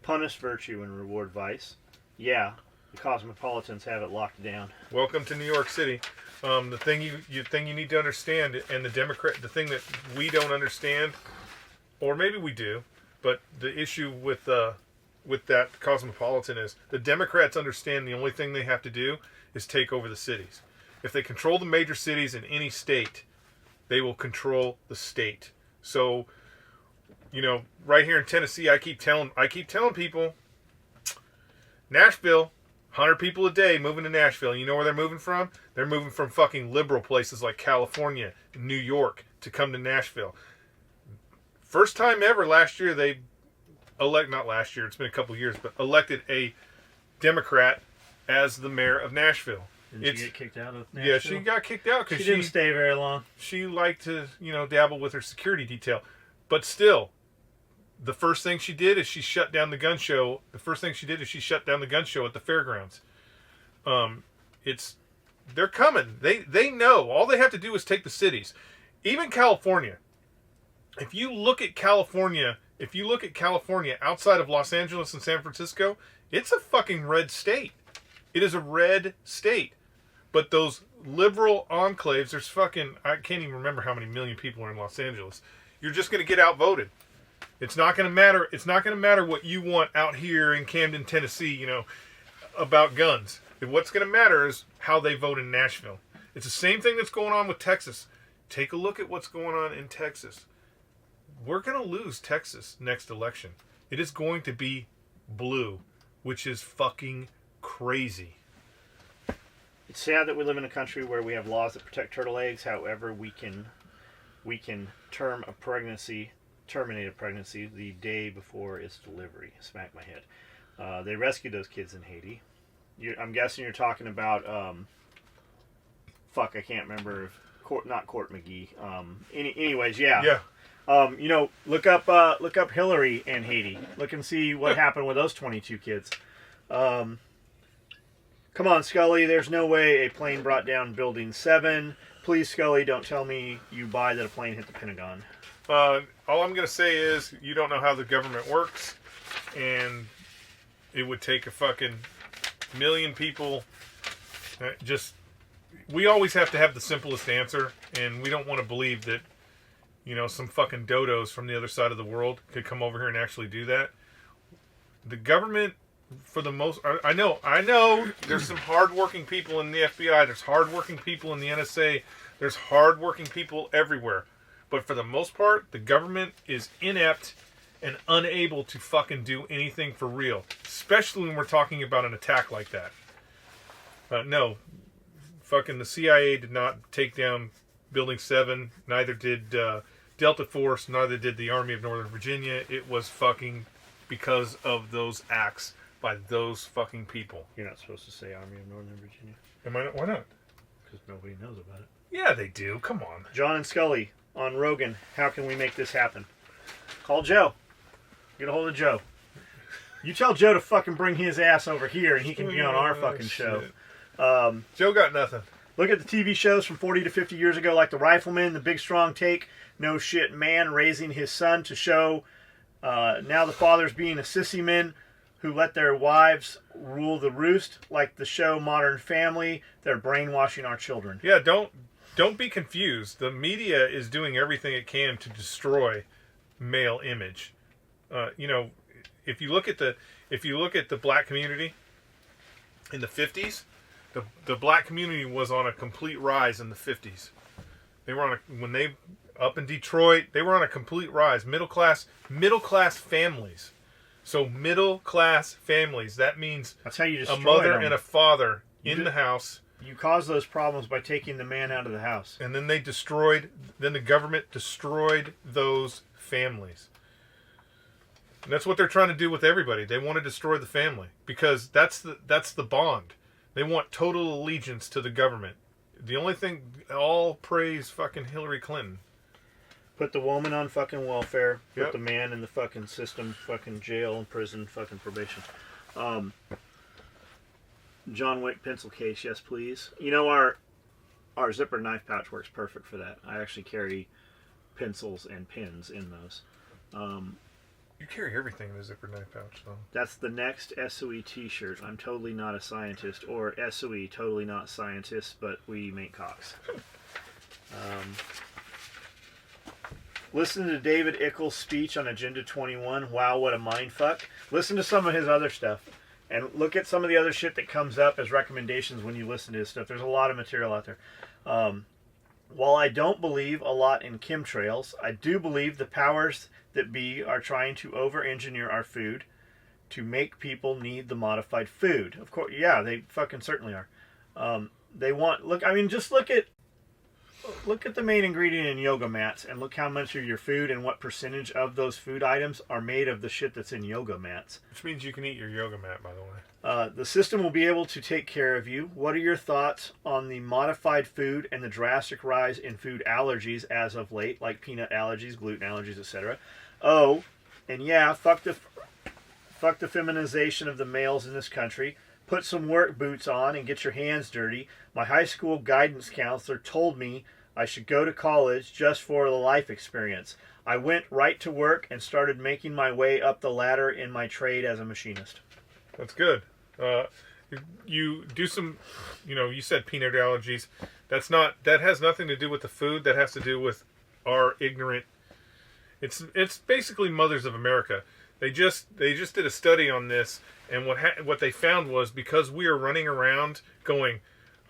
punish virtue and reward vice. Yeah, the cosmopolitans have it locked down. Welcome to New York City. The thing you need to understand, and the thing that we don't understand, or maybe we do, but the issue with that cosmopolitan is the Democrats understand the only thing they have to do is take over the cities. If they control the major cities in any state, they will control the state. So, right here in Tennessee, I keep telling people, Nashville, 100 people a day moving to Nashville. You know where they're moving from? They're moving from fucking liberal places like California, New York to come to Nashville. First time ever last year not last year, it's been a couple years, but elected a Democrat as the mayor of Nashville. Did she get kicked out of Nashville? Yeah, she got kicked out because she didn't stay very long. She liked to, dabble with her security detail. But still, the first thing she did is she shut down the gun show. The first thing she did is she shut down the gun show at the fairgrounds. They're coming. They know. All they have to do is take the cities. Even California. If you look at California outside of Los Angeles and San Francisco, it's a fucking red state. It is a red state. But those liberal enclaves, there's fucking, I can't even remember how many million people are in Los Angeles. You're just going to get outvoted. It's not going to matter. It's not going to matter what you want out here in Camden, Tennessee, about guns. What's going to matter is how they vote in Nashville. It's the same thing that's going on with Texas. Take a look at what's going on in Texas. We're going to lose Texas next election. It is going to be blue, which is fucking crazy. crazy. It's sad that we live in a country where we have laws that protect turtle eggs. However, we can terminate a pregnancy the day before its delivery. Smack my head. They rescued those kids in Haiti. I'm guessing you're talking about I can't remember. Not Court McGee. Anyways, yeah. Yeah. Look up Hillary and Haiti. Look and see what happened with those 22 kids. Come on, Skully. There's no way a plane brought down Building 7. Please, Skully, don't tell me you buy that a plane hit the Pentagon. All I'm going to say is you don't know how the government works, and it would take a fucking million people. We always have to have the simplest answer, and we don't want to believe that, some fucking dodos from the other side of the world could come over here and actually do that. The government, for the most, I know, there's some hardworking people in the FBI, there's hardworking people in the NSA, there's hardworking people everywhere. But for the most part, the government is inept and unable to fucking do anything for real. Especially when we're talking about an attack like that. No. Fucking the CIA did not take down Building 7. Neither did Delta Force. Neither did the Army of Northern Virginia. It was fucking because of those acts by those fucking people. You're not supposed to say Army of Northern Virginia. Am I not? Why not? Because nobody knows about it. Yeah, they do. Come on. John and Skully on Rogan. How can we make this happen? Call Joe. Get a hold of Joe. You tell Joe to fucking bring his ass over here and he can be on our fucking show. Joe got nothing. Look at the TV shows from 40 to 50 years ago, like The Rifleman, The Big Strong Take, No Shit Man raising his son to show now the fathers being a sissy men who let their wives rule the roost, like the show Modern Family. They're brainwashing our children. Yeah, don't be confused. The media is doing everything it can to destroy male image. If you look at the black community in the 50s, the black community was on a complete rise in the 50s. They were up in Detroit, they were on a complete rise. Middle class families. So middle class families. That means that's how you destroy a mother them. And a father in the house. You cause those problems by taking the man out of the house. And then the government destroyed those families. And that's what they're trying to do with everybody. They want to destroy the family because that's the bond. They want total allegiance to the government. The only thing, all praise fucking Hillary Clinton. Put the woman on fucking welfare. Put Yep. the man in the fucking system, fucking jail and prison, fucking probation. John Wick pencil case, yes please. Our zipper knife pouch works perfect for that. I actually carry pencils and pens in those. You carry everything in a zipper knife pouch, though. That's the next SOE t-shirt. I'm totally not a scientist, or SOE, totally not scientists, but we make cocks. Listen to David Ickel's speech on Agenda 21. Wow, what a mindfuck. Listen to some of his other stuff. And look at some of the other shit that comes up as recommendations when you listen to his stuff. There's a lot of material out there. While I don't believe a lot in chemtrails, I do believe the powers that be are trying to over-engineer our food to make people need the modified food. Of course, yeah, they fucking certainly are. They want, just look at the main ingredient in yoga mats and look how much of your food and what percentage of those food items are made of the shit that's in yoga mats. Which means you can eat your yoga mat, by the way. The system will be able to take care of you. What are your thoughts on the modified food and the drastic rise in food allergies as of late, like peanut allergies, gluten allergies, etc.? Oh, and yeah, fuck the feminization of the males in this country. Put some work boots on and get your hands dirty. My high school guidance counselor told me I should go to college just for the life experience. I went right to work and started making my way up the ladder in my trade as a machinist. That's good. You do some, you said peanut allergies. That has nothing to do with the food. That has to do with our ignorant. It's basically Mothers of America. They just did a study on this, and what they found was because we are running around going,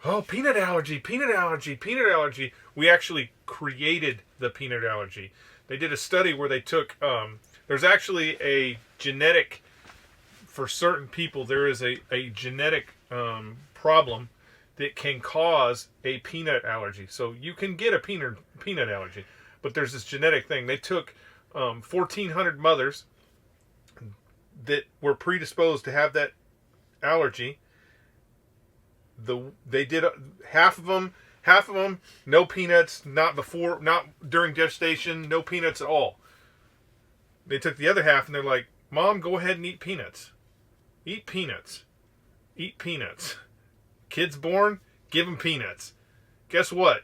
oh, peanut allergy, peanut allergy, peanut allergy, we actually created the peanut allergy. They did a study where they took, there's actually a genetic, for certain people, there is a genetic problem that can cause a peanut allergy. So you can get a peanut allergy, but there's this genetic thing. They took 1,400 mothers that were predisposed to have that allergy. They did half of them no peanuts, not during gestation, no peanuts at all. They took the other half and they're like, Mom, go ahead and eat peanuts. Eat peanuts. Eat peanuts. Kids born, give them peanuts. Guess what?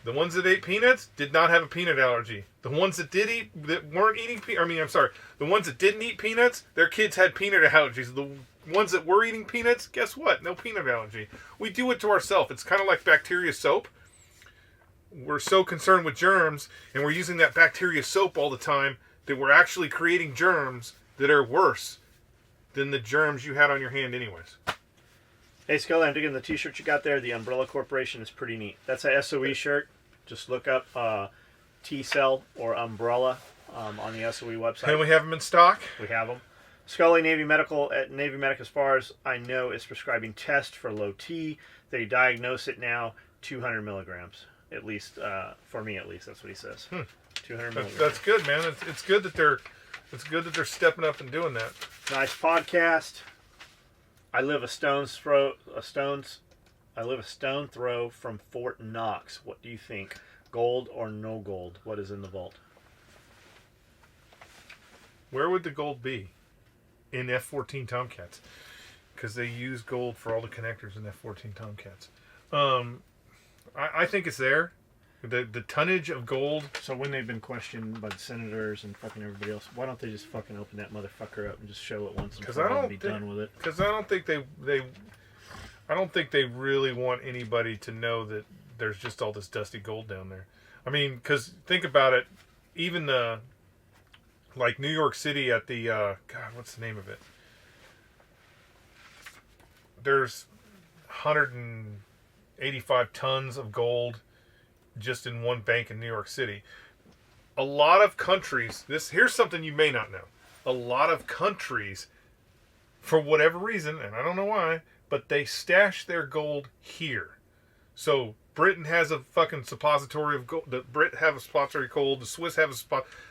The ones that ate peanuts did not have a peanut allergy. The ones that the ones that didn't eat peanuts, their kids had peanut allergies. The ones that were eating peanuts, guess what? No peanut allergy. We do it to ourselves. It's kind of like bacteria soap. We're so concerned with germs, and we're using that bacteria soap all the time that we're actually creating germs that are worse than the germs you had on your hand anyways. Hey, Skully, I'm digging the t-shirt you got there. The Umbrella Corporation is pretty neat. That's a SOE shirt. Just look up T-Cell or Umbrella on the SOE website. And we have them in stock? We have them. Skully Navy Medical, at Navy Medic, as far as I know, is prescribing test for low T. They diagnose it now 200 milligrams. At least, for me at least, that's what he says. 200 milligrams. That's good, man. It's good that they're stepping up and doing that. Nice podcast. I live a stone's throw from Fort Knox. What do you think? Gold or no gold? What is in the vault? Where would the gold be? In F-14 Tomcats. Because they use gold for all the connectors in F-14 Tomcats. I think it's there. The tonnage of gold. So when they've been questioned by the senators and fucking everybody else, why don't they just fucking open that motherfucker up and just show it once and for all and be done with it? Because I don't think they really want anybody to know that there's just all this dusty gold down there. I mean, because think about it, even like New York City at the God, what's the name of it? There's 185 tons of gold just in one bank in New York City. A lot of countries, here's something you may not know. A lot of countries, for whatever reason, and I don't know why, but they stash their gold here. So Britain has a fucking suppository of gold. The Brit have a suppository of gold. The Swiss have a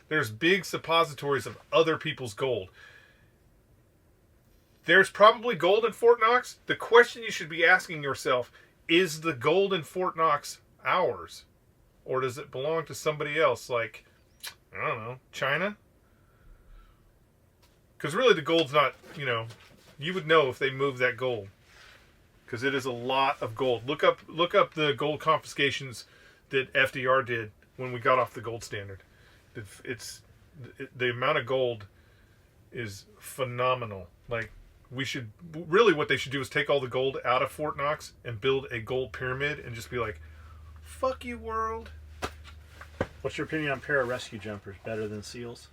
There's big suppositories of other people's gold. There's probably gold in Fort Knox. The question you should be asking yourself, is the gold in Fort Knox ours? Or does it belong to somebody else, like, I don't know, China? Because really the gold's not, you would know if they moved that gold. Because it is a lot of gold. Look up the gold confiscations that FDR did when we got off the gold standard. The amount of gold is phenomenal. Like, what they should do is take all the gold out of Fort Knox and build a gold pyramid and just be like, fuck you, world. What's your opinion on pararescue jumpers? Better than SEALs?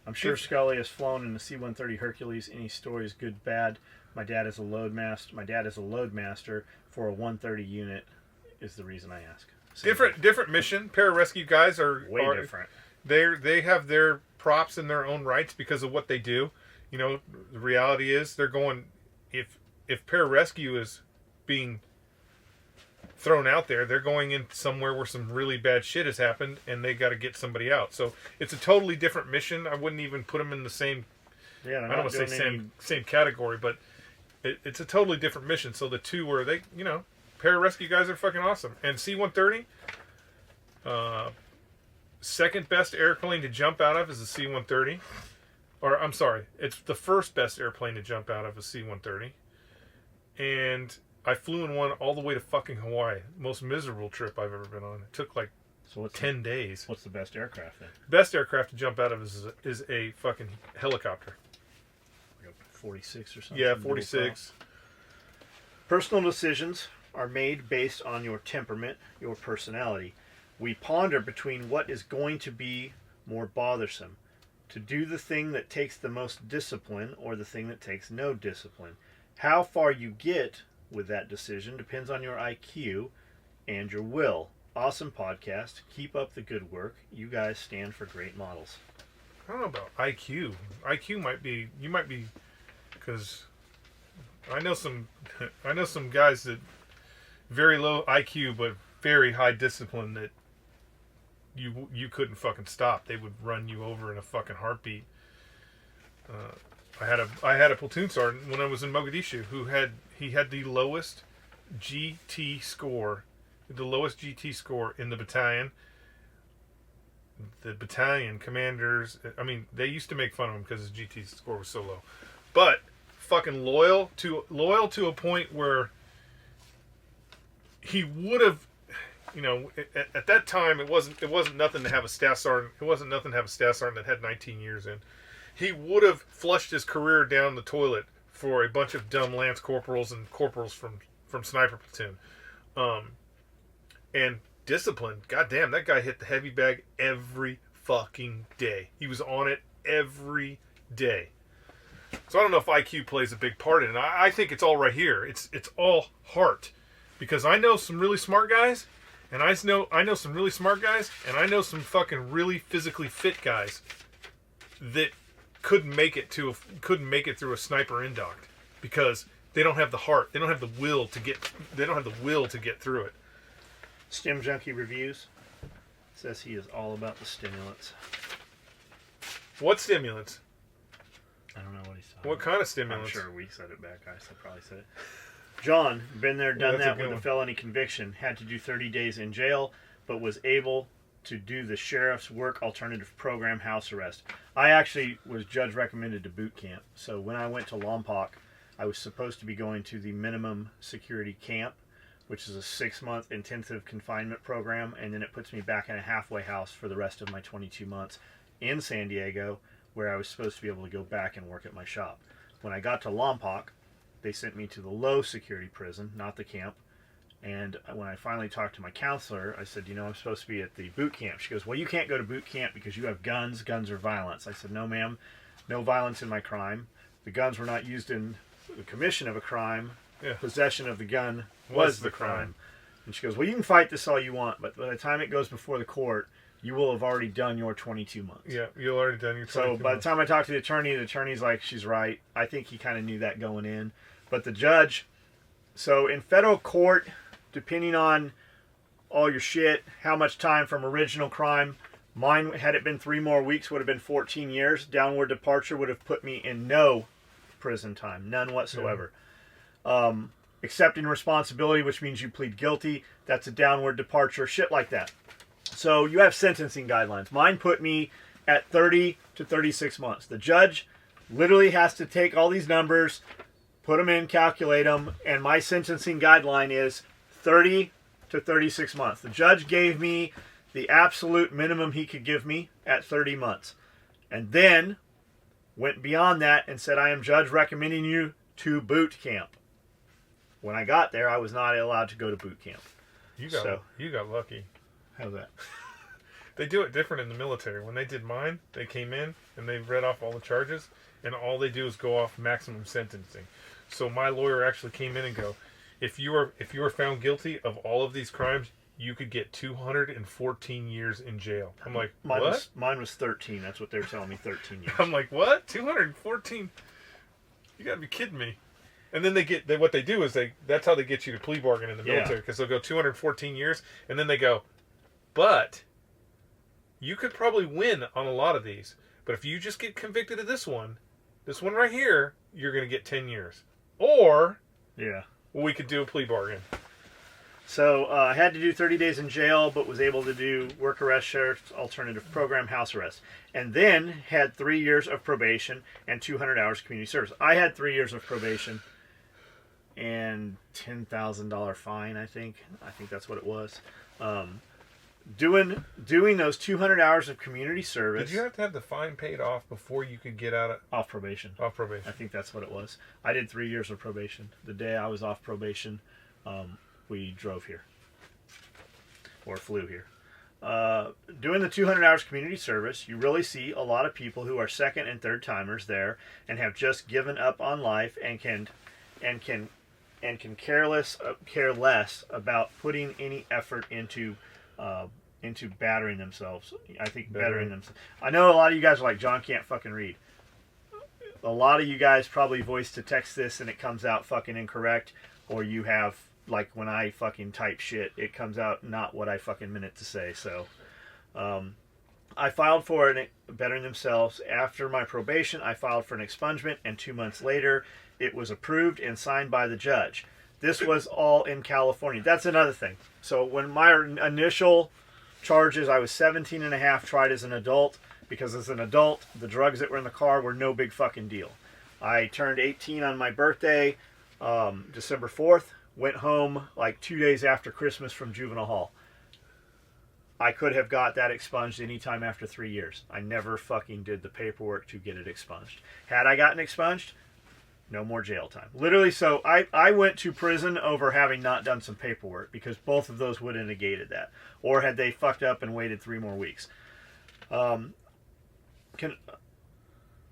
I'm sure Skully has flown in the C-130 Hercules. Any stories, good, bad? My dad is a load master for a 130 unit. Is the reason I ask. Different mission. Pararescue guys are way different. They have their props in their own rights because of what they do. The reality is they're going. If pararescue is being thrown out there, they're going in somewhere where some really bad shit has happened, and they got to get somebody out. So it's a totally different mission. I wouldn't even put them in the same. Yeah, I don't want to say same category, but it's a totally different mission. So the two where they, pararescue guys are fucking awesome. And C-130, second best airplane to jump out of is the C-130. Or I'm sorry, it's the first best airplane to jump out of a C-130. And I flew in one all the way to fucking Hawaii. Most miserable trip I've ever been on. It took like 10 days. What's the best aircraft then? Best aircraft to jump out of is a fucking helicopter. Like a 46 or something? Yeah, 46. Personal decisions are made based on your temperament, your personality. We ponder between what is going to be more bothersome. To do the thing that takes the most discipline or the thing that takes no discipline. How far you get with that decision depends on your IQ and your will. Awesome podcast. Keep up the good work. You guys stand for great models. I don't know about IQ. IQ might be, because I know some guys that very low IQ but very high discipline that you couldn't fucking stop. They would run you over in a fucking heartbeat. I had a platoon sergeant when I was in Mogadishu he had the lowest GT score, in the battalion. The battalion commanders, I mean, they used to make fun of him because his GT score was so low, but fucking loyal to a point where he would have, at that time it wasn't nothing to have a staff sergeant. It wasn't nothing to have a staff sergeant that had 19 years in. He would have flushed his career down the toilet for a bunch of dumb lance corporals and corporals from sniper platoon, and discipline. Goddamn, that guy hit the heavy bag every fucking day. He was on it every day. So I don't know if IQ plays a big part in it. I think it's all right here. It's all heart, because I know some really smart guys, and I know some really smart guys, and I know some fucking really physically fit guys that couldn't make it through a sniper induct because they don't have the heart. They don't have the will to get. They don't have the will to get through it. Stim Junkie Reviews says he is all about the stimulants. What stimulants? I don't know what he's talking What about. kind of stimulants? I'm sure we said it back. I probably said it. John, been there, done that with a felony conviction. Had to do 30 days in jail, but was able to do the sheriff's work alternative program, house arrest. I actually was judge recommended to boot camp. So when I went to Lompoc, I was supposed to be going to the minimum security camp, which is a 6-month intensive confinement program, and then it puts me back in a halfway house for the rest of my 22 months in San Diego, where I was supposed to be able to go back and work at my shop. When I got to Lompoc, they sent me to the low security prison, not the camp. And when I finally talked to my counselor, I said, I'm supposed to be at the boot camp. She goes, well, you can't go to boot camp because you have guns. Guns are violence. I said, no, ma'am, no violence in my crime. The guns were not used in the commission of a crime. Yeah. Possession of the gun was the crime. And she goes, well, you can fight this all you want, but by the time it goes before the court, you will have already done your 22 months. Yeah, you'll already done your 22 months. So by the time I talked to the attorney's like, she's right. I think he kind of knew that going in. But the judge, so in federal court, depending on all your shit, how much time from original crime, mine, had it been 3 more weeks, would have been 14 years. Downward departure would have put me in no prison time, none whatsoever. Yeah. Accepting responsibility, which means you plead guilty, that's a downward departure, shit like that. So you have sentencing guidelines. Mine put me at 30 to 36 months. The judge literally has to take all these numbers, put them in, calculate them, and my sentencing guideline is 30 to 36 months. The judge gave me the absolute minimum he could give me at 30 months. And then went beyond that and said, I am judge recommending you to boot camp. When I got there, I was not allowed to go to boot camp. You got lucky. How's that? They do it different in the military. When they did mine, they came in and they read off all the charges, and all they do is go off maximum sentencing. So my lawyer actually came in and go, if you are found guilty of all of these crimes, you could get 214 years in jail. I'm like, what? Mine was 13. That's what they were telling me, 13 years. I'm like, what? 214? You gotta be kidding me. And then what they do is that's how they get you to plea bargain in the military, because they'll go 214 years, and then they go, but you could probably win on a lot of these. But if you just get convicted of this one right here, you're going to get 10 years. Or we could do a plea bargain. So I had to do 30 days in jail, but was able to do work arrest, sheriff's alternative program, house arrest. And then had 3 years of probation and 200 hours community service. I had 3 years of probation and $10,000 fine, I think. I think that's what it was. Doing those 200 hours of community service. Did you have to have the fine paid off before you could get out of... Off probation. Off probation. I think that's what it was. I did 3 years of probation. The day I was off probation, we drove here. Or flew here. Doing the 200 hours community service, you really see a lot of people who are second and third timers there and have just given up on life and can care less about putting any effort into battering themselves. I think bettering themselves. I know a lot of you guys are like, John can't fucking read. a lot of you guys probably voice to text this and it comes out fucking incorrect, or you have, like when I fucking type shit, it comes out not what I fucking meant it to say. So, I filed for it, bettering themselves. After my probation, I filed for an expungement, and 2 months later, it was approved and signed by the judge. This was all in California. That's another thing. So when my initial charges, I was 17 and a half, tried as an adult, because as an adult, the drugs that were in the car were no big fucking deal. I turned 18 on my birthday, December 4th, went home like 2 days after Christmas from juvenile hall. I could have got that expunged anytime after 3 years. I never fucking did the paperwork to get it expunged. Had I gotten expunged, no more jail time. Literally, so I went to prison over having not done some paperwork, because both of those would have negated that. Or had they fucked up and waited 3 more weeks.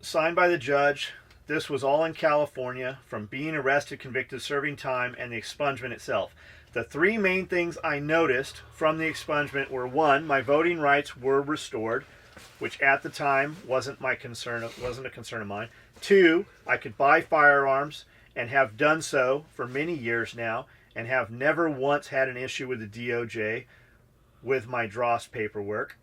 Signed by the judge. This was all in California, from being arrested, convicted, serving time, and the expungement itself. The 3 main things I noticed from the expungement were: 1, my voting rights were restored, which at the time wasn't a concern of mine. 2, I could buy firearms and have done so for many years now, and have never once had an issue with the DOJ with my dross paperwork.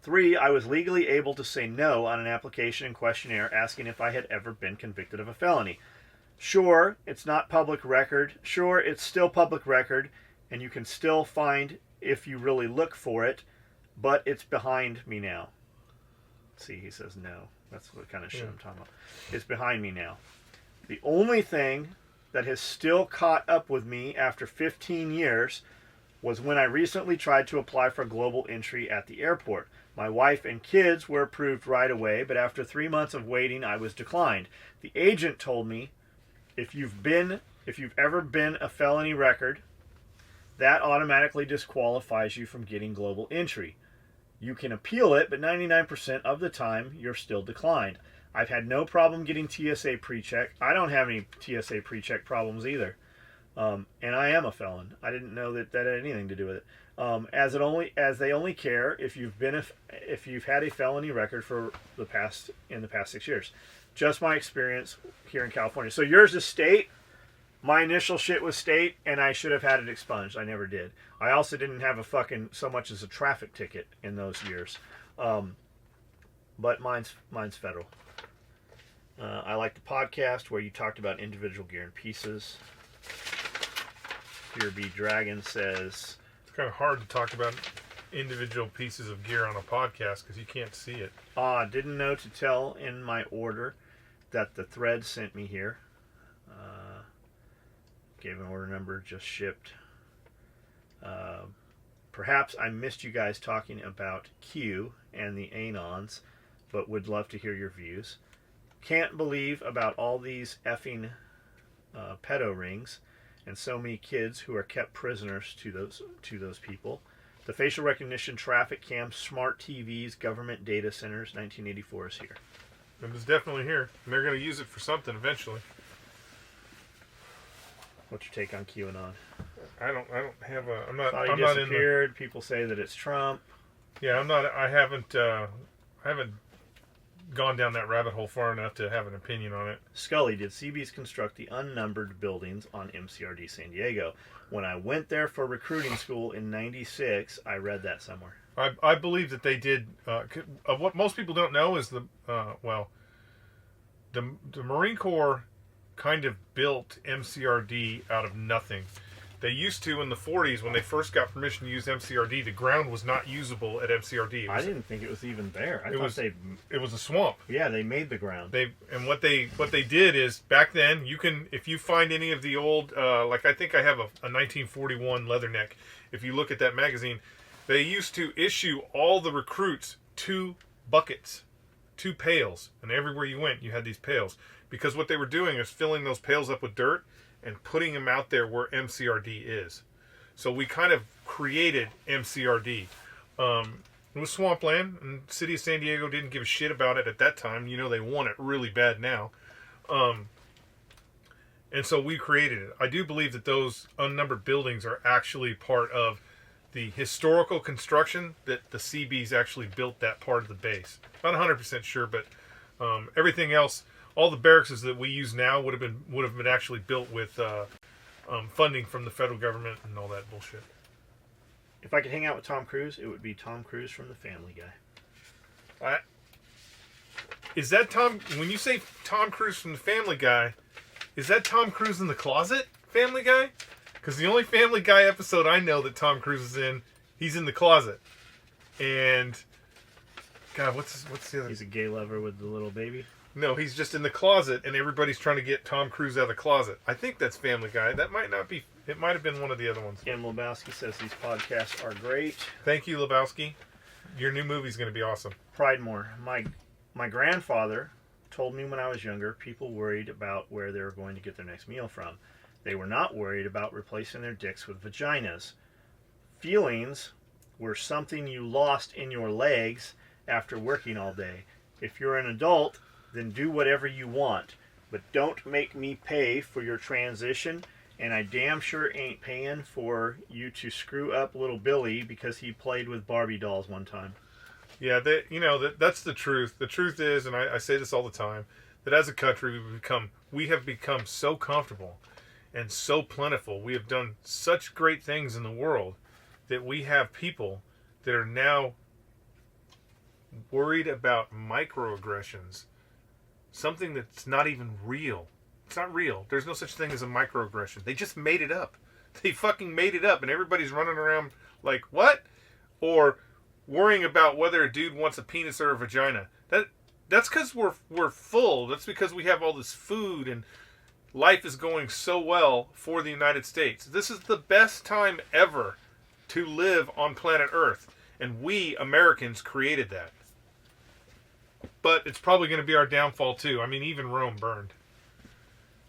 3, I was legally able to say no on an application and questionnaire asking if I had ever been convicted of a felony. Sure, it's not public record. Sure, it's still public record, and you can still find if you really look for it, but it's behind me now. See, he says no. That's what kind of shit I'm talking about. It's behind me now. The only thing that has still caught up with me after 15 years was when I recently tried to apply for global entry at the airport. My wife and kids were approved right away, but after 3 months of waiting, I was declined. The agent told me, if you've ever been a felony record, that automatically disqualifies you from getting global entry. You can appeal it, but 99% of the time, you're still declined. I've had no problem getting TSA pre-check. I don't have any TSA pre-check problems either. And I am a felon. I didn't know that had anything to do with it. As they only care if you've had a felony record for the past 6 years. Just my experience here in California. So yours is state. My initial shit was state, and I should have had it expunged. I never did. I also didn't have a fucking so much as a traffic ticket in those years. But mine's federal. I like the podcast where you talked about individual gear in pieces. Here B Dragon says, it's kind of hard to talk about individual pieces of gear on a podcast because you can't see it. Didn't know to tell in my order that the thread sent me here. Gave an order number, just shipped. Perhaps I missed you guys talking about Q and the Anons, but would love to hear your views. Can't believe about all these effing pedo rings and so many kids who are kept prisoners to those people. The facial recognition, traffic cams, smart TVs, government data centers, 1984 is here. It was definitely here. And they're going to use it for something eventually. What's your take on QAnon? I don't have a. I'm not. Thought he I'm not disappeared. People say that it's Trump. Yeah, I'm not. I haven't gone down that rabbit hole far enough to have an opinion on it. Skully, did CBs construct the unnumbered buildings on MCRD San Diego? When I went there for recruiting school in '96, I read that somewhere. I believe that they did. What most people don't know is the Marine Corps kind of built MCRD out of nothing. They used to in the 40s when they first got permission to use MCRD. The ground was not usable at MCRD. I didn't think it was even there. It was a swamp. Yeah, they made the ground. What they did is back then if you find any of the old like I think I have a 1941 Leatherneck. If you look at that magazine, they used to issue all the recruits 2 buckets, 2 pails, and everywhere you went you had these pails. Because what they were doing is filling those pails up with dirt and putting them out there where MCRD is. So we kind of created MCRD. It was swampland, and the city of San Diego didn't give a shit about it at that time. You know, they want it really bad now. And so we created it. I do believe that those unnumbered buildings are actually part of the historical construction that the CBs actually built that part of the base. Not 100% sure, but everything else all the barracks that we use now would have been actually built with funding from the federal government and all that bullshit. If I could hang out with Tom Cruise, it would be Tom Cruise from The Family Guy. Is that Tom? When you say Tom Cruise from The Family Guy, is that Tom Cruise in the closet? Family Guy? Because the only Family Guy episode I know that Tom Cruise is in, he's in the closet. And God, what's the other? He's a gay lover with the little baby. No, he's just in the closet, and everybody's trying to get Tom Cruise out of the closet. I think that's Family Guy. That might not be. It might have been one of the other ones. Kim Lebowski says these podcasts are great. Thank you, Lebowski. Your new movie's going to be awesome. Pridemore. My grandfather told me when I was younger, people worried about where they were going to get their next meal from. They were not worried about replacing their dicks with vaginas. Feelings were something you lost in your legs after working all day. If you're an adult, then do whatever you want. But don't make me pay for your transition, and I damn sure ain't paying for you to screw up little Billy because he played with Barbie dolls one time. Yeah, that's the truth. The truth is, and I say this all the time, that as a country we have become so comfortable and so plentiful. We have done such great things in the world that we have people that are now worried about microaggressions. Something that's not even real. It's not real. There's no such thing as a microaggression. They just made it up. They fucking made it up, and everybody's running around like, what? Or worrying about whether a dude wants a penis or a vagina. That's because we're full. That's because we have all this food and life is going so well for the United States. This is the best time ever to live on planet Earth, and we Americans created that. But it's probably going to be our downfall too. I mean, even Rome burned.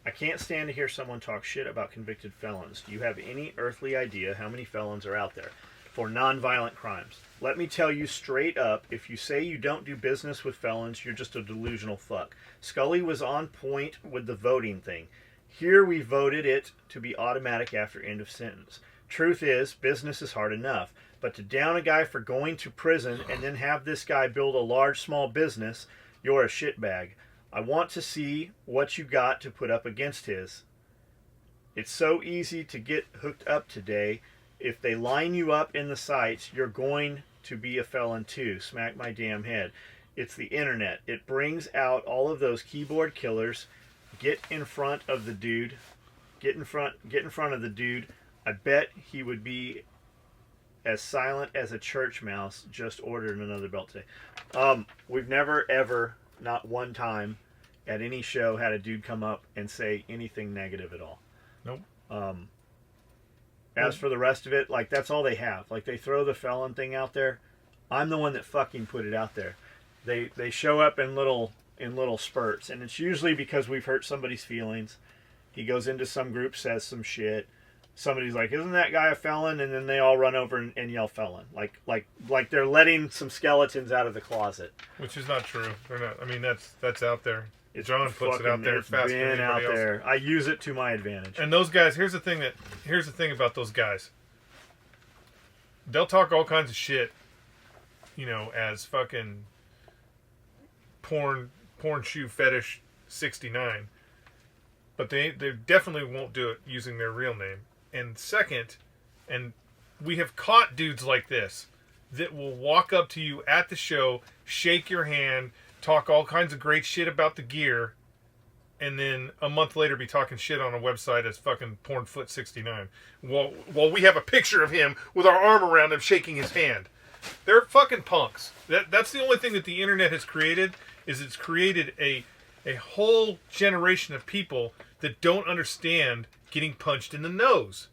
I can't stand to hear someone talk shit about convicted felons. Do you have any earthly idea how many felons are out there for non-violent crimes? Let me tell you straight up, if you say you don't do business with felons, you're just a delusional fuck. Skully was on point with the voting thing. Here we voted it to be automatic after end of sentence. Truth is, business is hard enough. But to down a guy for going to prison and then have this guy build a large small business, you're a shitbag. I want to see what you got to put up against his. It's so easy to get hooked up today. If they line you up in the sites, you're going to be a felon too. Smack my damn head. It's the internet. It brings out all of those keyboard killers. Get in front of the dude. Get in front of the dude. I bet he would be as silent as a church mouse. Just ordered another belt today. We've never ever, not one time, at any show had a dude come up and say anything negative at all. Nope. As for the rest of it, like, that's all they have. Like, they throw the felon thing out there. I'm the one that fucking put it out there. They show up in little spurts, and it's usually because we've hurt somebody's feelings. He goes into some group, says some shit. Somebody's like, "Isn't that guy a felon?" And then they all run over and yell felon, like they're letting some skeletons out of the closet. Which is not true. They're not. I mean, that's out there. It's John puts it out there faster than been out anybody there. else. I use it to my advantage. And those guys, here's the thing about those guys. They'll talk all kinds of shit, as fucking porn shoe fetish 69. But they definitely won't do it using their real name. And second, and we have caught dudes like this that will walk up to you at the show, shake your hand, talk all kinds of great shit about the gear, and then a month later be talking shit on a website as fucking Pornfoot69. While we have a picture of him with our arm around him shaking his hand. They're fucking punks. That's the only thing that the internet has created, is it's created a whole generation of people that don't understand getting punched in the nose.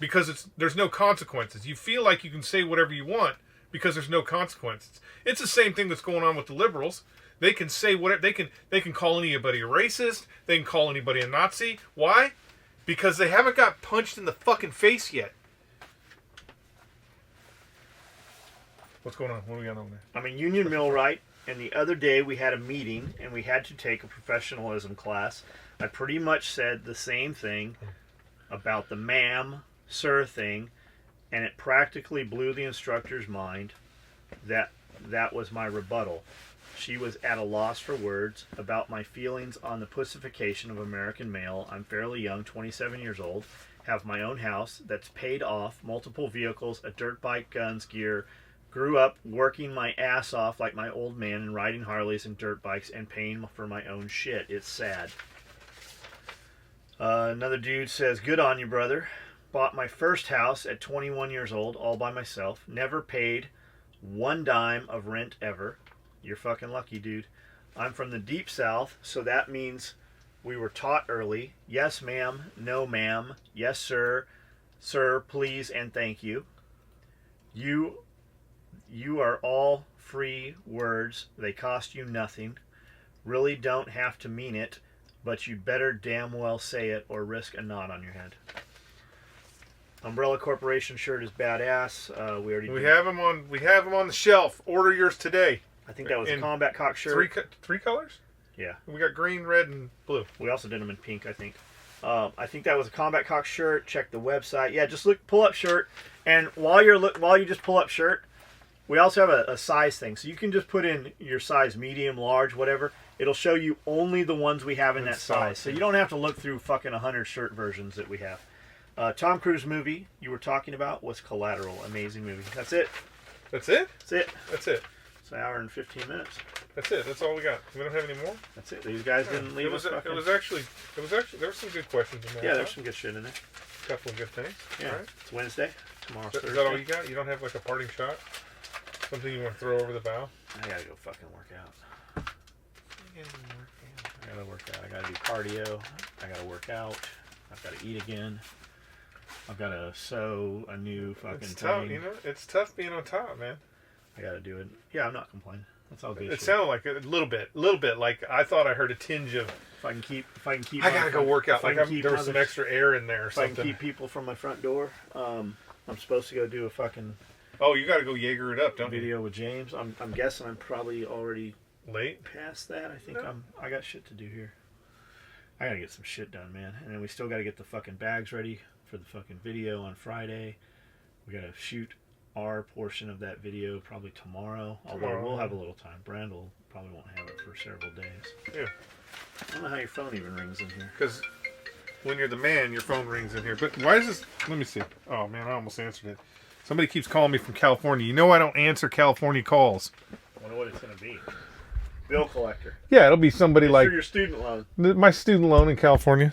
Because there's no consequences. You feel like you can say whatever you want because there's no consequences. It's the same thing that's going on with the liberals. They can say whatever, they can call anybody a racist, they can call anybody a Nazi. Why? Because they haven't got punched in the fucking face yet. What's going on? What do we got over there? I'm a union millwright, and the other day we had a meeting and we had to take a professionalism class. I pretty much said the same thing about the ma'am, sir thing, and it practically blew the instructor's mind that that was my rebuttal. She was at a loss for words about my feelings on the pussification of American male. I'm fairly young, 27 years old, have my own house that's paid off, multiple vehicles, a dirt bike, guns, gear. Grew up working my ass off like my old man and riding Harleys and dirt bikes and paying for my own shit. It's sad. Another dude says, good on you, brother. Bought my first house at 21 years old, all by myself. Never paid one dime of rent ever. You're fucking lucky, dude. I'm from the deep south, so that means we were taught early. Yes, ma'am. No, ma'am. Yes, sir. Sir, please, and thank you. You are all free words. They cost you nothing. Really don't have to mean it, but you better damn well say it or risk a knot on your head. Umbrella Corporation shirt is badass. We have them on. We have them on the shelf. Order yours today. I think that was a combat cock shirt. Three colors. Yeah. We got green, red, and blue. We also did them in pink, I think. I think that was a combat cock shirt. Check the website. Yeah, just pull up shirt, and while you just pull up shirt, we also have a size thing, so you can just put in your size, medium, large, whatever. It'll show you only the ones we have in that size, so you don't have to look through fucking 100 shirt versions that we have. Tom Cruise movie you were talking about was Collateral. Amazing movie. That's it. That's it? That's it. That's it. It's an hour and 15 minutes. That's it. That's all we got. We don't have any more? That's it. These guys didn't leave us fucking... It was actually, there were some good questions in there. Yeah, there's some good shit in there. A couple of good things. Yeah. All right. It's Wednesday. Tomorrow's Thursday. Is that all you got? You don't have like a parting shot? Something you want to throw over the bow? I gotta go fucking work out. I gotta work out. I gotta do cardio. I gotta work out. I've gotta eat again. I've gotta sew a new fucking It's thing. tough, you know? It's tough being on top, man. I gotta do it. Yeah, I'm not complaining. That's all good. It sounded like a little bit. Like I thought I heard a tinge of. If I can keep. I gotta go work out. Like there was some extra air in there or something. If I can keep people from my front door. I'm supposed to go do a fucking. Oh, you gotta go Jaeger it up, don't you? Video with James. I'm guessing I'm probably already late past that. I think I got shit to do here. I gotta get some shit done, man. And then we still gotta get the fucking bags ready for the fucking video on Friday. We gotta shoot our portion of that video probably tomorrow. Although we'll have a little time. Brandel probably won't have it for several days. Yeah. I don't know how your phone even rings in here. Because when you're the man, your phone rings in here. But why is this? Let me see. Oh man, I almost answered it. Somebody keeps calling me from California. You know I don't answer California calls. I wonder what it's gonna be. Bill collector. Yeah, it'll be somebody it's like for your student loan. My student loan in California.